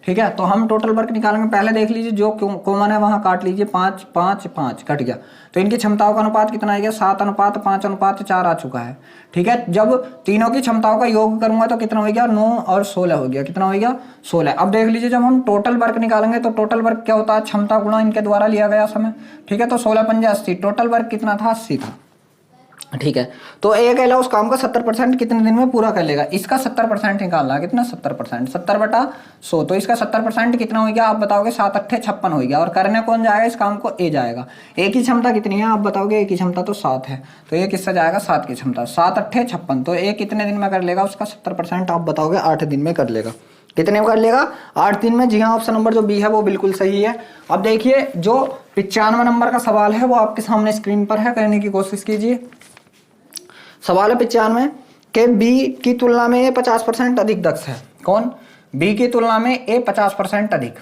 ठीक है, तो हम टोटल वर्क निकालेंगे। पहले देख लीजिए जो कॉमन है वहां काट लीजिए, 5 5 5 कट गया, तो इनकी क्षमताओं का अनुपात कितना आ गया 7:5:4 आ चुका है। ठीक है, जब तीनों की क्षमताओं का योग करूंगा तो कितना हो गया 9 और 16 हो गया, कितना हो गया 16। अब देख लीजिए जब हम टोटल वर्क निकालेंगे तो टोटल वर्क क्या होता है, क्षमता गुणा इनके द्वारा लिया गया समय। ठीक है, तो 16 पंजे 80, टोटल वर्क कितना था 80 था। ठीक है, तो एक अकेला उस काम का 70% कितने दिन में पूरा कर लेगा, इसका 70% निकालना है, कितना 70%, 70/100, तो इसका 70% कितना हो गया आप बताओगे 7 8 56 हो गया। और करने कौन जाएगा इस काम को, ए जाएगा। ए की क्षमता कितनी है आप बताओगे, ए की क्षमता तो 7 है, तो ये किससे जाएगा 7 की क्षमता, 7 8 56, तो ए कितने दिन में कर लेगा, उसका 70% आप बताओगे 8 दिन में कर लेगा। कितने में कर लेगा 8 दिन में। जी हाँ, ऑप्शन नंबर जो बी है वो बिल्कुल सही है। अब देखिए जो 95 नंबर का सवाल है वो आपके सामने स्क्रीन पर है, करने की कोशिश कीजिए। सवाल है 95 के बी की तुलना में ए 50% अधिक दक्ष है। कौन? बी की तुलना में ए 50% अधिक,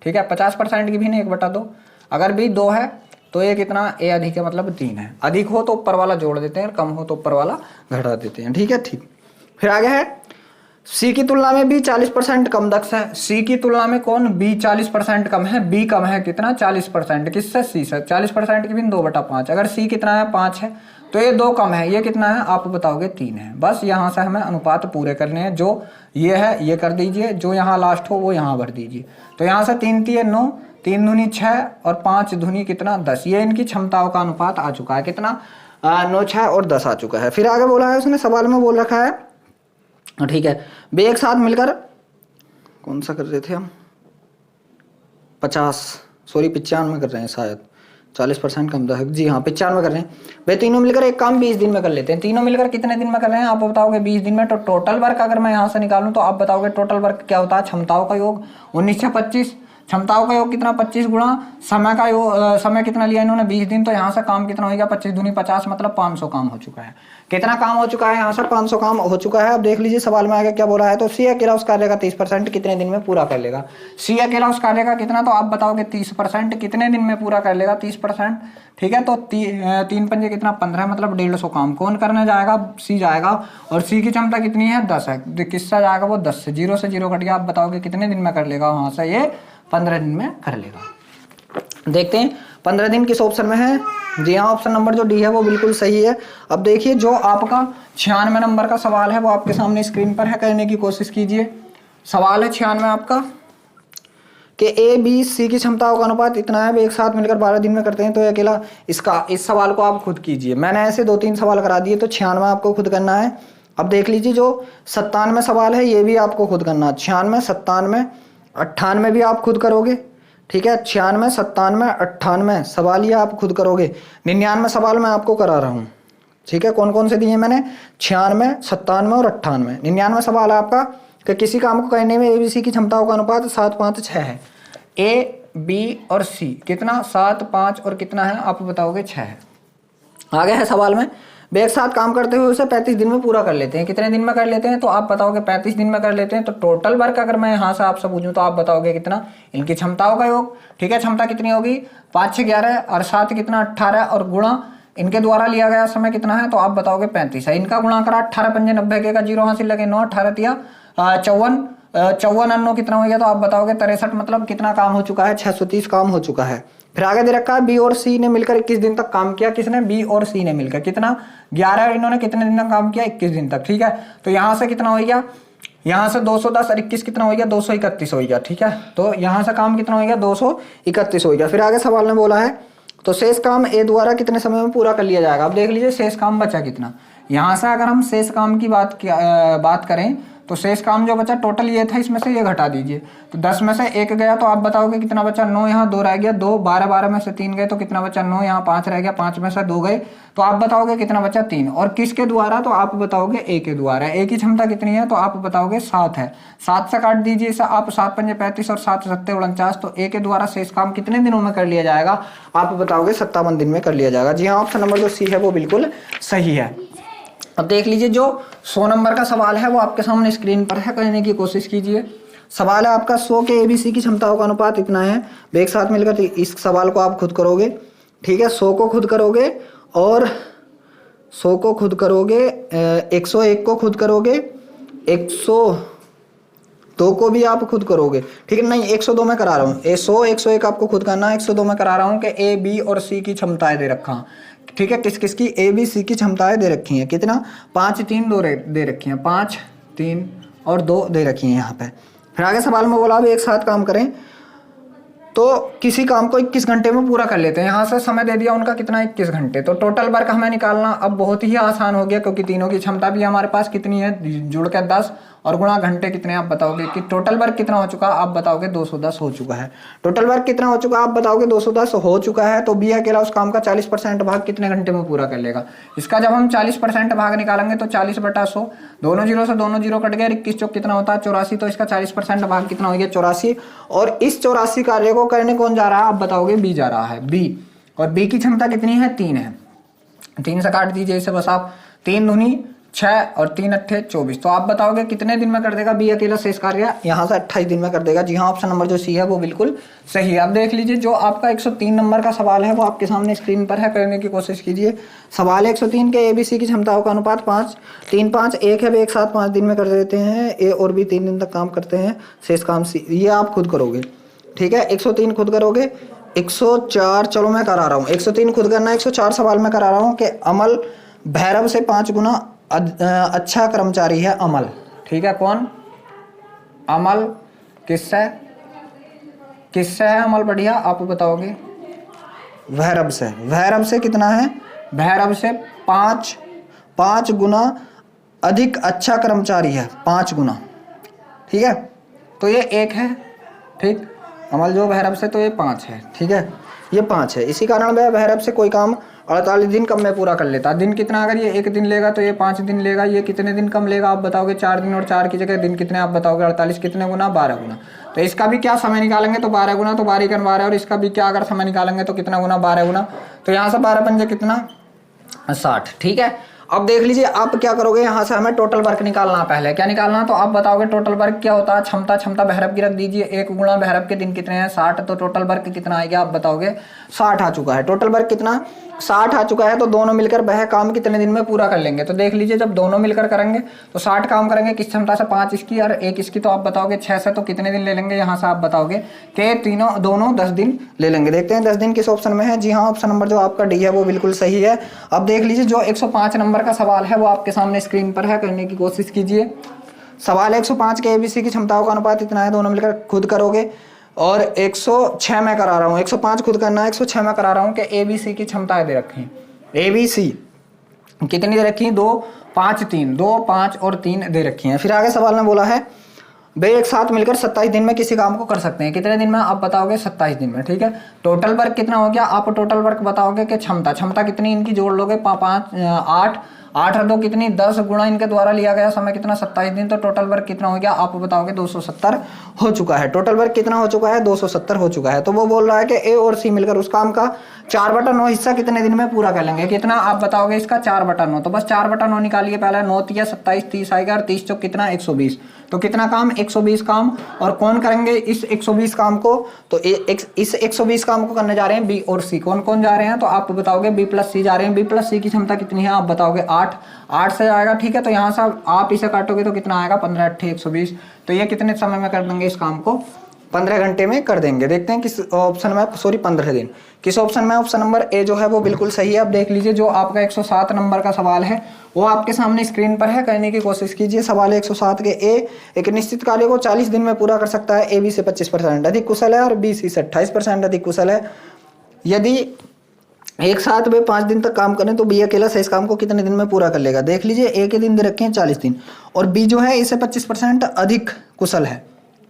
ठीक है। 50% की भी नहीं 1/2। अगर बी 2 है तो ए कितना? ए अधिक है, मतलब 3 है। अधिक हो तो ऊपर वाला जोड़ देते हैं, कम हो तो ऊपर वाला घटा देते हैं, ठीक है। ठीक, फिर आगे है सी की तुलना में बी 40% कम दक्ष है। सी की तुलना में कौन? बी 40% कम है। बी कम है कितना? 40%। किससे? सी से। 40% की भी 2/5। अगर सी कितना है? 5 है, तो ये 2 कम है। ये कितना है? आप बताओगे 3 है। बस यहाँ से हमें अनुपात पूरे करने हैं। जो ये है ये कर दीजिए, जो यहाँ लास्ट हो वो यहाँ भर दीजिए। तो यहाँ से 3 3 9, 3 दूनी 6 और 5 दूनी कितना? 10। ये इनकी क्षमताओं का अनुपात आ चुका है। कितना? 9 6 और 10 आ चुका है। फिर आगे बोला है उसने, सवाल में बोल रखा है, ठीक है, वे एक साथ मिलकर, कौन सा कर रहे थे हम? 95 कर रहे हैं शायद, 40% कम था जी हाँ, 95 कर रहे हैं। वे तीनों मिलकर एक काम 20 दिन में कर लेते हैं। तीनों मिलकर कितने दिन में कर रहे हैं? आप बताओगे 20 दिन में। तो टोटल वर्क अगर मैं यहाँ से निकालूं तो आप बताओगे टोटल वर्क क्या होता है? क्षमताओं का योग 19 से 25। क्षमताओं का योग कितना? 25 गुणा समय का योग, समय कितना लिया इन्होंने? 20 दिन। तो यहाँ से काम कितना हो गया? 25 दूनी 50, मतलब 500 काम हो चुका है। कितना काम हो चुका है? यहाँ से 500 काम हो चुका है। अब देख लीजिए सवाल में आगे क्या बोला है। तो सी अकेला उस कार्य का 30% कितने दिन में पूरा कर लेगा? सी अकेला उस कार्य का कितना? तो आप बताओगे 30%। कितने दिन में पूरा कर लेगा? 30%, ठीक है। तो 3 पंजे कितना? 15, मतलब 150 काम कौन करने जाएगा? सी जाएगा। और सी की क्षमता कितनी है? 10 है। किससे जाएगा वो? 10 से। 0 से 0 कट गया। आप बताओगे कितने दिन में कर लेगा? वहां से ये 15 दिन में कर लेगा। देखते हैं 15 दिन किस ऑप्शन में है। जी हाँ, ऑप्शन नंबर जो डी है वो बिल्कुल सही है। अब देखिए जो आपका 96 नंबर का सवाल है वो आपके सामने स्क्रीन पर है, करने की कोशिश कीजिए। सवाल है 96 आपका कि ए बी सी की क्षमताओं का अनुपात इतना है, वे एक साथ मिलकर 12 दिन में करते हैं। तो अकेला इस सवाल को आप खुद कीजिए। मैंने ऐसे 2-3 सवाल करा दिए, तो 96 आपको खुद करना है। अब देख लीजिए जो 97 सवाल है ये भी आपको खुद करना है। 96 97 98 भी आप खुद करोगे, ठीक है। 96 97 98 सवाल ये आप खुद करोगे। 99 सवाल मैं आपको करा रहा हूँ, ठीक है। कौन कौन से दिए मैंने? 96 97 और 98। 99 सवाल आपका कि किसी काम को करने में एबीसी की क्षमताओं का अनुपात 7 5 6 है। ए बी और सी कितना? 7 5 और कितना है? आप बताओगे 6 है। आगे है सवाल में, वे एक साथ काम करते हुए उसे 35 दिन में पूरा कर लेते हैं। कितने दिन में कर लेते हैं? तो आप बताओगे 35 दिन में कर लेते हैं। तो टोटल वर्क अगर मैं यहाँ से आपसे पूछूं तो आप बताओगे कितना? इनकी क्षमताओं का योग, ठीक है। क्षमता कितनी होगी? 5 6 11 और 7 कितना? 18 और गुणा इनके द्वारा लिया गया समय कितना है? तो आप बताओगे 35 है। इनका गुणा करा 18 पंजे 90 का 0 हासिल लगे 9 18 दिया 54 54 अन्नो कितना हो गया? तो आप बताओगे 63, मतलब कितना काम हो चुका है? 630 काम हो चुका है। फिर आगे दे रखा है बी और सी ने मिलकर 21 दिन तक काम किया। किसने? बी और सी ने मिलकर। कितना? 11। इन्होंने कितने दिन तक काम किया? 21 दिन तक, ठीक है। तो यहाँ से कितना हो गया? यहाँ से 210 और 21 कितना हो गया? 231 हो गया, ठीक है। तो यहाँ से काम कितना हो गया? 231 हो गया। फिर आगे सवाल में बोला है तो शेष काम ए द्वारा कितने समय में पूरा कर लिया जाएगा? अब देख लीजिए शेष काम बचा कितना। यहाँ से अगर हम शेष काम की बात करें तो शेष काम जो बचा टोटल ये था, इसमें से ये घटा दीजिए। तो 10 में से 1 गया तो आप बताओगे कितना बचा? 9। यहाँ 2 रह गया, 2 12 12 में से 3 गए तो कितना बचा? 9। यहाँ 5 रह गया, 5 में से 2 गए तो आप बताओगे कितना बचा? 3। और किसके द्वारा? तो आप बताओगे ए के द्वारा। ए की क्षमता कितनी है? तो आप बताओगे 7 है। 7 से काट दीजिए इसे आप, 7 पंजे 35 और 7 7 49। तो ए के द्वारा शेष काम कितने दिनों में कर लिया जाएगा? आप बताओगे 57 दिन में कर लिया जाएगा। जी हाँ, ऑप्शन नंबर जो सी है वो बिल्कुल सही है। अब देख लीजिए जो 100 नंबर का सवाल है वो आपके सामने स्क्रीन पर है, करने की कोशिश कीजिए। सवाल है आपका 100 के एबीसी की क्षमताओं का अनुपात इतना है, वे एक साथ मिलकर, तो इस सवाल को आप खुद करोगे, ठीक है। 100 को खुद करोगे और 100 को खुद करोगे, 101 को खुद करोगे, 102 को भी आप खुद करोगे, ठीक है। नहीं 102 में करा रहा हूँ, 100 101 आपको खुद करना है। 102 में करा रहा हूँ कि ए बी और सी की क्षमताएं दे रखा, ठीक है। किस किस की? ए बी सी की क्षमताएं दे रखी हैं। कितना? 5 3 2 दे रखी हैं, 5 3 और 2 दे रखी हैं यहाँ पे। फिर आगे सवाल में बोला भी एक साथ काम करें तो किसी काम को 21 घंटे में पूरा कर लेते हैं। यहाँ से समय दे दिया उनका कितना? 21 घंटे। तो टोटल वर्क हमें निकालना अब बहुत ही आसान हो गया, क्योंकि तीनों की क्षमता भी हमारे पास कितनी है? जुड़ के 10 और गुणा घंटे कितने? आप बताओगे कि टोटल वर्क कितना हो चुका? आप बताओगे 210 हो चुका है। टोटल वर्क कितना हो चुका? आप बताओगे 210 हो चुका है। तो बी अकेला उस काम का 40% भाग कितने घंटे में पूरा कर लेगा? इसका जब हम 40% भाग निकालेंगे तो 40/100, दोनों जीरो से दोनों जीरो कट गया, 21 चौक कितना होता है? 84। तो इसका 40% भाग कितना हो गया? 84। और इस 84 कार्य को करने कौन जा रहा है? आप बताओगे बी जा रहा है, बी। और बी की क्षमता कितनी है? 3 है। 3 से काट दीजिए इसे बस आप, 3 दूनी 6 और 3 अट्ठे 24। तो आप बताओगे कितने दिन में कर देगा बी अकेला शेष कार्य? यहाँ से 28 दिन में कर देगा। जी हाँ, ऑप्शन नंबर जो सी है वो बिल्कुल सही है। अब देख लीजिए जो आपका 103 नंबर का सवाल है वो आपके सामने स्क्रीन पर है, करने की कोशिश कीजिए। सवाल 103 के ABC की क्षमताओं का अनुपात 5 3 5 1 है। वे एक साथ 5 दिन में कर देते हैं। ए और बी 3 दिन तक काम करते हैं, शेष काम सी। ये आप खुद करोगे, ठीक है। 103 खुद करोगे। 104 चलो मैं करा रहा हूँ, 103 खुद करना है। 104 सवाल में करा रहा हूँ कि अमल भैरव से 5 गुना अच्छा कर्मचारी है। अमल, ठीक है। कौन? अमल किससे है अमल? बढ़िया, आप बताओगे। भैरव से। भैरव से कितना है? भैरव से 5 गुना अधिक अच्छा कर्मचारी है, 5 गुना, ठीक है। तो ये 1 है, ठीक। अमल जो भैरव से, तो ये 5 है, ठीक है। ये 5 है। इसी कारण वह भैरव से कोई काम 48 दिन कम में पूरा कर लेता। दिन कितना? अगर ये 1 दिन लेगा तो ये 5 दिन लेगा। ये कितने दिन कम लेगा आप बताओगे? 4 दिन। और 4 की जगह दिन कितने आप बताओगे? 48 कितने गुना? 12 गुना। तो इसका भी क्या समय निकालेंगे? तो 12 गुना, तो 12 12 है। और इसका भी क्या अगर समय निकालेंगे तो कितना गुना? 12 गुना। तो यहाँ से 12 पंजे कितना? 60, ठीक है। अब देख लीजिए आप क्या करोगे, यहाँ से हमें टोटल वर्क निकालना। पहले क्या निकालना? तो आप बताओगे टोटल वर्क क्या होता है? क्षमता भैरव की रख दीजिए। 1 गुणा भैरव के दिन कितने हैं? 60। तो टोटल वर्क कितना आएगा आप बताओगे? 60 आ चुका है। टोटल वर्क कितना? 60 आ चुका है। तो दोनों मिलकर वह काम कितने दिन में पूरा कर लेंगे? तो देख लीजिए जब दोनों मिलकर करेंगे तो 60 काम करेंगे। किस क्षमता से? 5 इसकी और 1 इसकी। तो आप बताओगे 6 से। तो कितने दिन ले लेंगे? यहाँ से आप बताओगे कि दोनों 10 दिन ले लेंगे। देखते हैं 10 दिन किस ऑप्शन में है। जी हाँ, ऑप्शन नंबर जो आपका डी है वो बिल्कुल सही है। अब देख लीजिए जो 105 नंबर का सवाल है वो आपके सामने स्क्रीन पर है, करने की कोशिश कीजिए। सवाल 105 के ABC की क्षमताओं का अनुपात इतना है, दोनों मिलकर खुद करोगे। और 106 में करा रहा हूँ, 105 खुद करना है, 106 में करा रहा हूँ कि ABC की क्षमताएं दे रखी हैं। ABC कितनी दे रखी हैं? 2 5 3, 2 5 और 3 दे रखी हैं। फिर आगे सवाल में बोला है वे एक साथ मिलकर 27 दिन में किसी काम को कर सकते हैं। कितने दिन में आप बताओगे? 27 दिन में, ठीक है। टोटल वर्क कितना हो गया? आप टोटल वर्क बताओगे कि क्षमता कितनी इनकी जोड़ लोगे। 8 और 2 कितनी? 10 गुणा इनके द्वारा लिया गया समय कितना? 27 दिन। तो टोटल वर्क कितना हो गया आप बताओगे? 270 हो चुका है। टोटल वर्क कितना हो चुका है? 270 हो चुका है। तो वो बोल रहा है कि ए और सी मिलकर उस काम का 4/9 हिस्सा कितने दिन में पूरा कर लेंगे? कितना आप बताओगे इसका? 4/9। तो बस 4/9 निकालिए पहले। 9 3 27, 30 आएगा। और 30 चौक कितना? 120। तो कितना काम? 120 काम। और कौन करेंगे इस 120 काम को? तो इस 120 काम को करने जा रहे हैं बी और सी। कौन कौन जा रहे हैं? तो आप बताओगे बी प्लस सी जा रहे हैं। बी प्लस सी की क्षमता कितनी है आप बताओगे? 8 से आएगा, ठीक है। तो यहाँ से आप इसे काटोगे तो कितना आएगा? 15 8 120। तो ये कितने समय में कर देंगे इस काम को? 15 घंटे में कर देंगे। देखते हैं किस ऑप्शन में, सॉरी 15 दिन किस ऑप्शन में? ऑप्शन नंबर ए जो है वो बिल्कुल सही है। अब देख लीजिए जो आपका 107 नंबर का सवाल है वो आपके सामने स्क्रीन पर है, करने की कोशिश कीजिए। सवाल 107 के ए एक निश्चित कार्य को 40 दिन में पूरा कर सकता है। ए बी से 25% अधिक कुशल है और बी सी से 28% अधिक कुशल है। यदि एक साथ वे 5 दिन तक काम करें तो बी अकेला से इस काम को कितने दिन में पूरा कर लेगा? देख लीजिए ए के दिन दे रखे हैं 40 दिन और बी जो है इससे 25% अधिक कुशल है।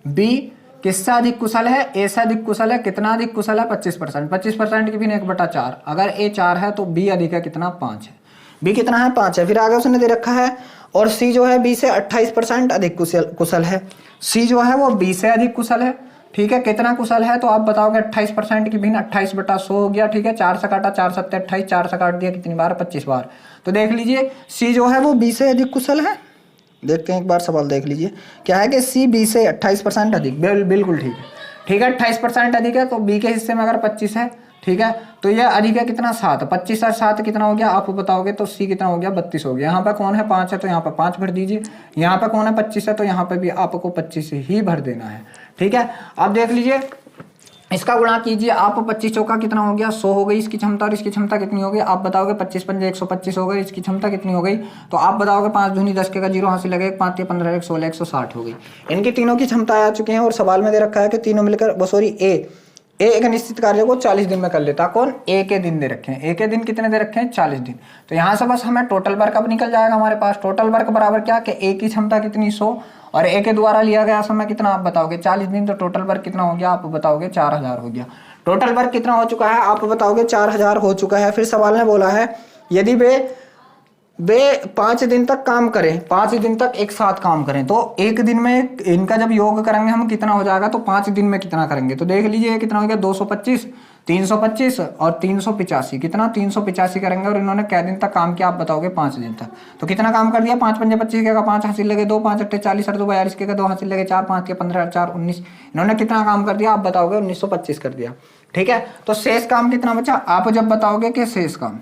बी किससे अधिक कुशल है? ए से अधिक कुशल है। कितना अधिक कुशल है? 25%। 25% की भी 1/4। अगर ए 4 है तो बी अधिक है कितना? 5 है। बी कितना है? 5 है। फिर आगे उसने दे रखा है और सी जो है बी से 28% अधिक कुशल है। सी जो है वो बी से अधिक कुशल है, ठीक है। कितना कुशल है? तो आप बताओगे 28% की भिन्न 28/100 हो गया, ठीक है। 4 से काटा, 4 7 28, 4 से काट दिया कितनी बार? 25 बार। तो देख लीजिए सी जो है वो बी से अधिक कुशल है। देखते हैं एक बार सवाल देख लीजिए क्या है कि सी बी से 28% अधिक। बिल्कुल ठीक है, ठीक है। 28% अधिक है तो बी के हिस्से में अगर 25 है, ठीक है, तो यह अधिक है कितना? 7। 25 और 7 कितना हो गया आप बताओगे? तो सी कितना हो गया? 32 हो गया। यहाँ पे कौन है? 5 है तो यहाँ पे 5 भर दीजिए। यहाँ पे कौन है? 25 है तो यहाँ पे भी आपको 25 ही भर देना है, ठीक है। अब देख लीजिए इसका गुणा कीजिए आप। 25 चौका कितना हो गया? 100 हो गई इसकी क्षमता। और इसकी क्षमता कितनी हो गई आप बताओगे? 25 पंजे 125 हो गई। इसकी क्षमता कितनी हो गई? तो आप बताओगे 5 दूनी 10 के का 0 हासिल लगेगा। 5 या 15 1 16 160 हो गई। इनकी तीनों की क्षमता आ चुकी हैं और सवाल में दे रखा है कि तीनों मिलकर सॉरी ए एक निश्चित कार्य को 40 दिन में कर लेता। कौन? ए के दिन दे रखे हैं। ए के दिन कितने दे रखे हैं? 40 दिन। तो यहाँ से बस हमें टोटल वर्क अब निकल जाएगा हमारे पास। टोटल वर्क बराबर क्या कि ए की क्षमता कितनी? 100 और ए के द्वारा लिया गया समय कितना आप बताओगे? 40 दिन। तो टोटल वर्क कितना हो गया आप बताओगे? 4000 हो गया। टोटल वर्क कितना हो चुका है आप बताओगे? 4000 हो चुका है। फिर सवाल ने बोला है यदि वे 5 दिन तक काम करें, 5 दिन तक एक साथ काम करें तो एक दिन में इनका जब योग करेंगे हम कितना हो जाएगा? तो 5 दिन में कितना करेंगे? तो देख लीजिए कितना हो गया? 225 325 और 385, कितना 385 करेंगे और इन्होंने कै दिन तक काम किया आप बताओगे 5 दिन तक। तो कितना काम कर दिया, 5 पंजे 25 के का 5 हासिल लगे 2, 5 अट्ठे 40 और 2 42 के का 2 हासिल लगे 4, 5 के 15 4 19, इन्होंने कितना काम कर दिया आप बताओगे 1925 कर दिया। ठीक है, तो शेष काम कितना बचा आप जब बताओगे कि शेष काम,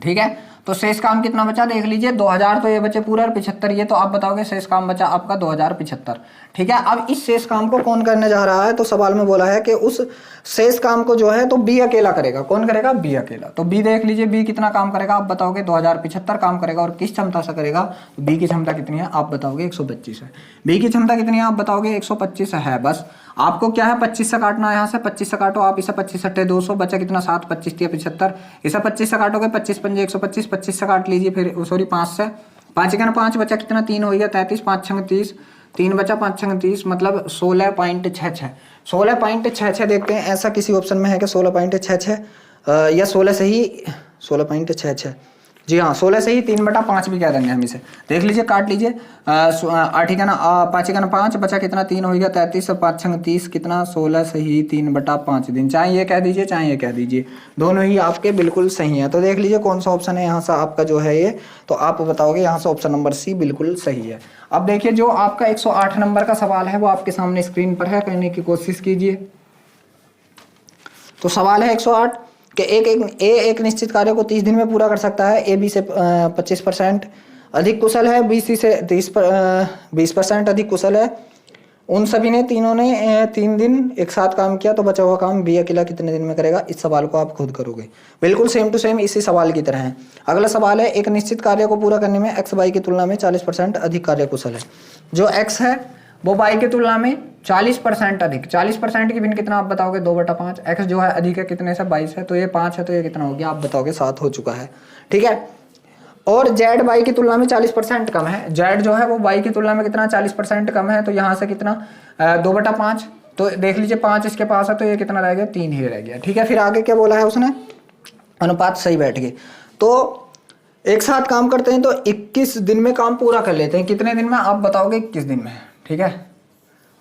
ठीक है, तो शेष काम कितना बचा देख लीजिए 2000 तो ये बचे पूरा और 75 ये, तो आप बताओगे शेष काम बचा आपका 2075। ठीक है, अब इस शेष काम को कौन करने जा रहा है, तो सवाल में बोला है कि उस शेष काम को जो है तो बी अकेला करेगा। कौन करेगा, बी अकेला। तो बी देख लीजिए बी कितना काम करेगा आप बताओगे 2075 काम करेगा और किस क्षमता से करेगा, बी की क्षमता कितनी है आप बताओगे 125 है। बी की क्षमता कितनी है आप बताओगे 125 है। बस आपको क्या है 25 से काटना है, यहाँ से 25 से काटो आप, इसे 25 अट्ठे 200 बचा कितना 7, 25 3 75, इसे 25 से काटोगे 25 पंजे 125, 25 से काट लीजिए फिर सॉरी 5 से, 5 का 5 बचा कितना 3 हो गया 33, 5 छंग 30, 3 बचा 5 छंग 30 मतलब 16.66, 16.66 देखते हैं ऐसा किसी ऑप्शन में है कि 16.66 या 16 से ही 16.66, जी हाँ 16 से ही 3/5 भी कह देंगे हम इसे। देख लीजिए काट लीजिए 8 का ना 5 का ना 5 बचा कितना 3 हो गया 33 और 5 छंग 30 कितना 16 से ही 3/5 दिन, चाहे ये कह दीजिए चाहे ये कह दीजिए, दोनों ही आपके बिल्कुल सही है। तो देख लीजिए कौन सा ऑप्शन है यहाँ से आपका जो है ये, तो आप बताओगे यहाँ से ऑप्शन नंबर सी बिल्कुल सही है। अब देखिए जो आपका 108 नंबर का सवाल है वो आपके सामने स्क्रीन पर है, करने की कोशिश कीजिए। तो सवाल है 108 कि एक निश्चित कार्य को 30 दिन में पूरा कर सकता है, ए बी से 25% अधिक कुशल है, बी सी से 20% अधिक कुशल है, उन सभी ने तीनों ने 3 दिन एक साथ काम किया तो बचा हुआ काम बी अकेला कितने दिन में करेगा। इस सवाल को आप खुद करोगे, बिल्कुल सेम टू सेम इसी सवाल की तरह है। अगला सवाल है एक निश्चित कार्य को पूरा करने में एक्स वाई की तुलना में 40% अधिक कार्य कुशल है। जो एक्स है वो वाई की तुलना में 40% अधिक, 40% की भिन्न कितना आप बताओगे 2/5, एक्स जो है अधिक है कितने से 22 है, तो ये 5 है तो ये कितना हो गया आप बताओगे 7 हो चुका है। ठीक है, और जेड वाई की तुलना में 40% कम है, जेड जो है वो वाई की तुलना में कितना 40% कम है, तो यहाँ से कितना 2/5, तो देख लीजिए 5 इसके पास है तो ये कितना रह गया 3 ही रह गया। ठीक है, फिर आगे क्या बोला है उसने, अनुपात सही बैठ गए, तो एक साथ काम करते हैं तो 21 दिन में काम पूरा कर लेते हैं, कितने दिन में आप बताओगे 21 दिन में। ठीक है,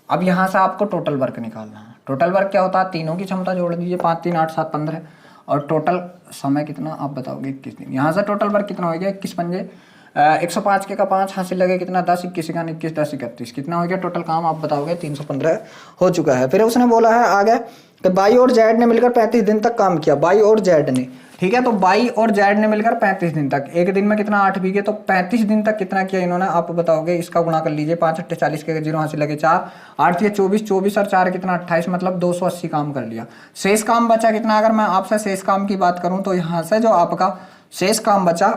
अब यहाँ से आपको टोटल वर्क निकालना है। टोटल वर्क क्या होता है, तीनों की क्षमता जोड़ दीजिए 5 3 8 7 15 और टोटल समय कितना आप बताओगे 21 दिन। यहाँ से टोटल वर्क कितना हो गया 21 पंजे 105 के का 5 हासिल लगे कितना 10, 21 का 21 10 31 कितना हो गया टोटल काम आप बताओगे 315 हो चुका है। फिर उसने बोला है आगे कि बाई और जेड ने मिलकर 35 दिन तक काम किया, बाई और जेड ने, ठीक है, तो बाई और जेड ने मिलकर 35 दिन तक, एक दिन में कितना 8 बीघे, तो 35 दिन तक कितना किया इन्होंने आप बताओगे, इसका गुणा कर लीजिए 5 अट्ठे 40 के 0 हासिल लगे 4, 8 ये 24, 24 और 4 कितना 28 मतलब 280 काम कर लिया। शेष काम बचा कितना, अगर मैं आपसे शेष काम की बात करूं तो यहाँ से जो आपका शेष काम बचा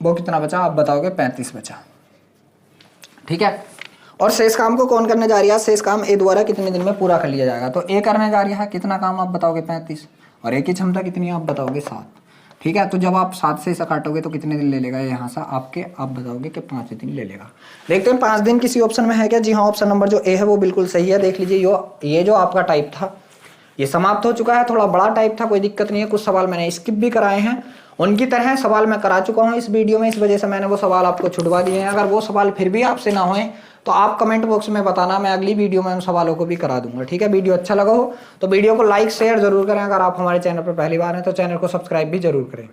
वो कितना बचा आप बताओगे 35 बचा। ठीक है, और शेष काम को कौन करने जा रही है, शेष काम ए द्वारा कितने दिन में पूरा कर लिया जाएगा, तो ए करने जा रही है कितना काम आप बताओगे 35 और ए की क्षमता कितनी है आप बताओगे 7। ठीक है, तो जब आप 7 से इसे काटोगे तो कितने दिन ले लेगा यहाँ से आपके, आप बताओगे कि 5 दिन ले लेगा। देखते हैं 5 दिन किसी ऑप्शन में है क्या, जी हाँ ऑप्शन नंबर जो ए है वो बिल्कुल सही है। देख लीजिए ये जो आपका टाइप था ये समाप्त हो चुका है, थोड़ा बड़ा टाइप था कोई दिक्कत नहीं है, कुछ सवाल मैंने स्किप भी कराए हैं, उनकी तरह सवाल मैं करा चुका हूँ इस वीडियो में, इस वजह से मैंने वो सवाल आपको छुड़वा दिए हैं। अगर वो सवाल फिर भी आपसे ना होए तो आप कमेंट बॉक्स में बताना, मैं अगली वीडियो में उन सवालों को भी करा दूंगा। ठीक है, वीडियो अच्छा लगा हो तो वीडियो को लाइक शेयर जरूर करें, अगर आप हमारे चैनल पर पहली बार हैं तो चैनल को सब्सक्राइब भी जरूर करें।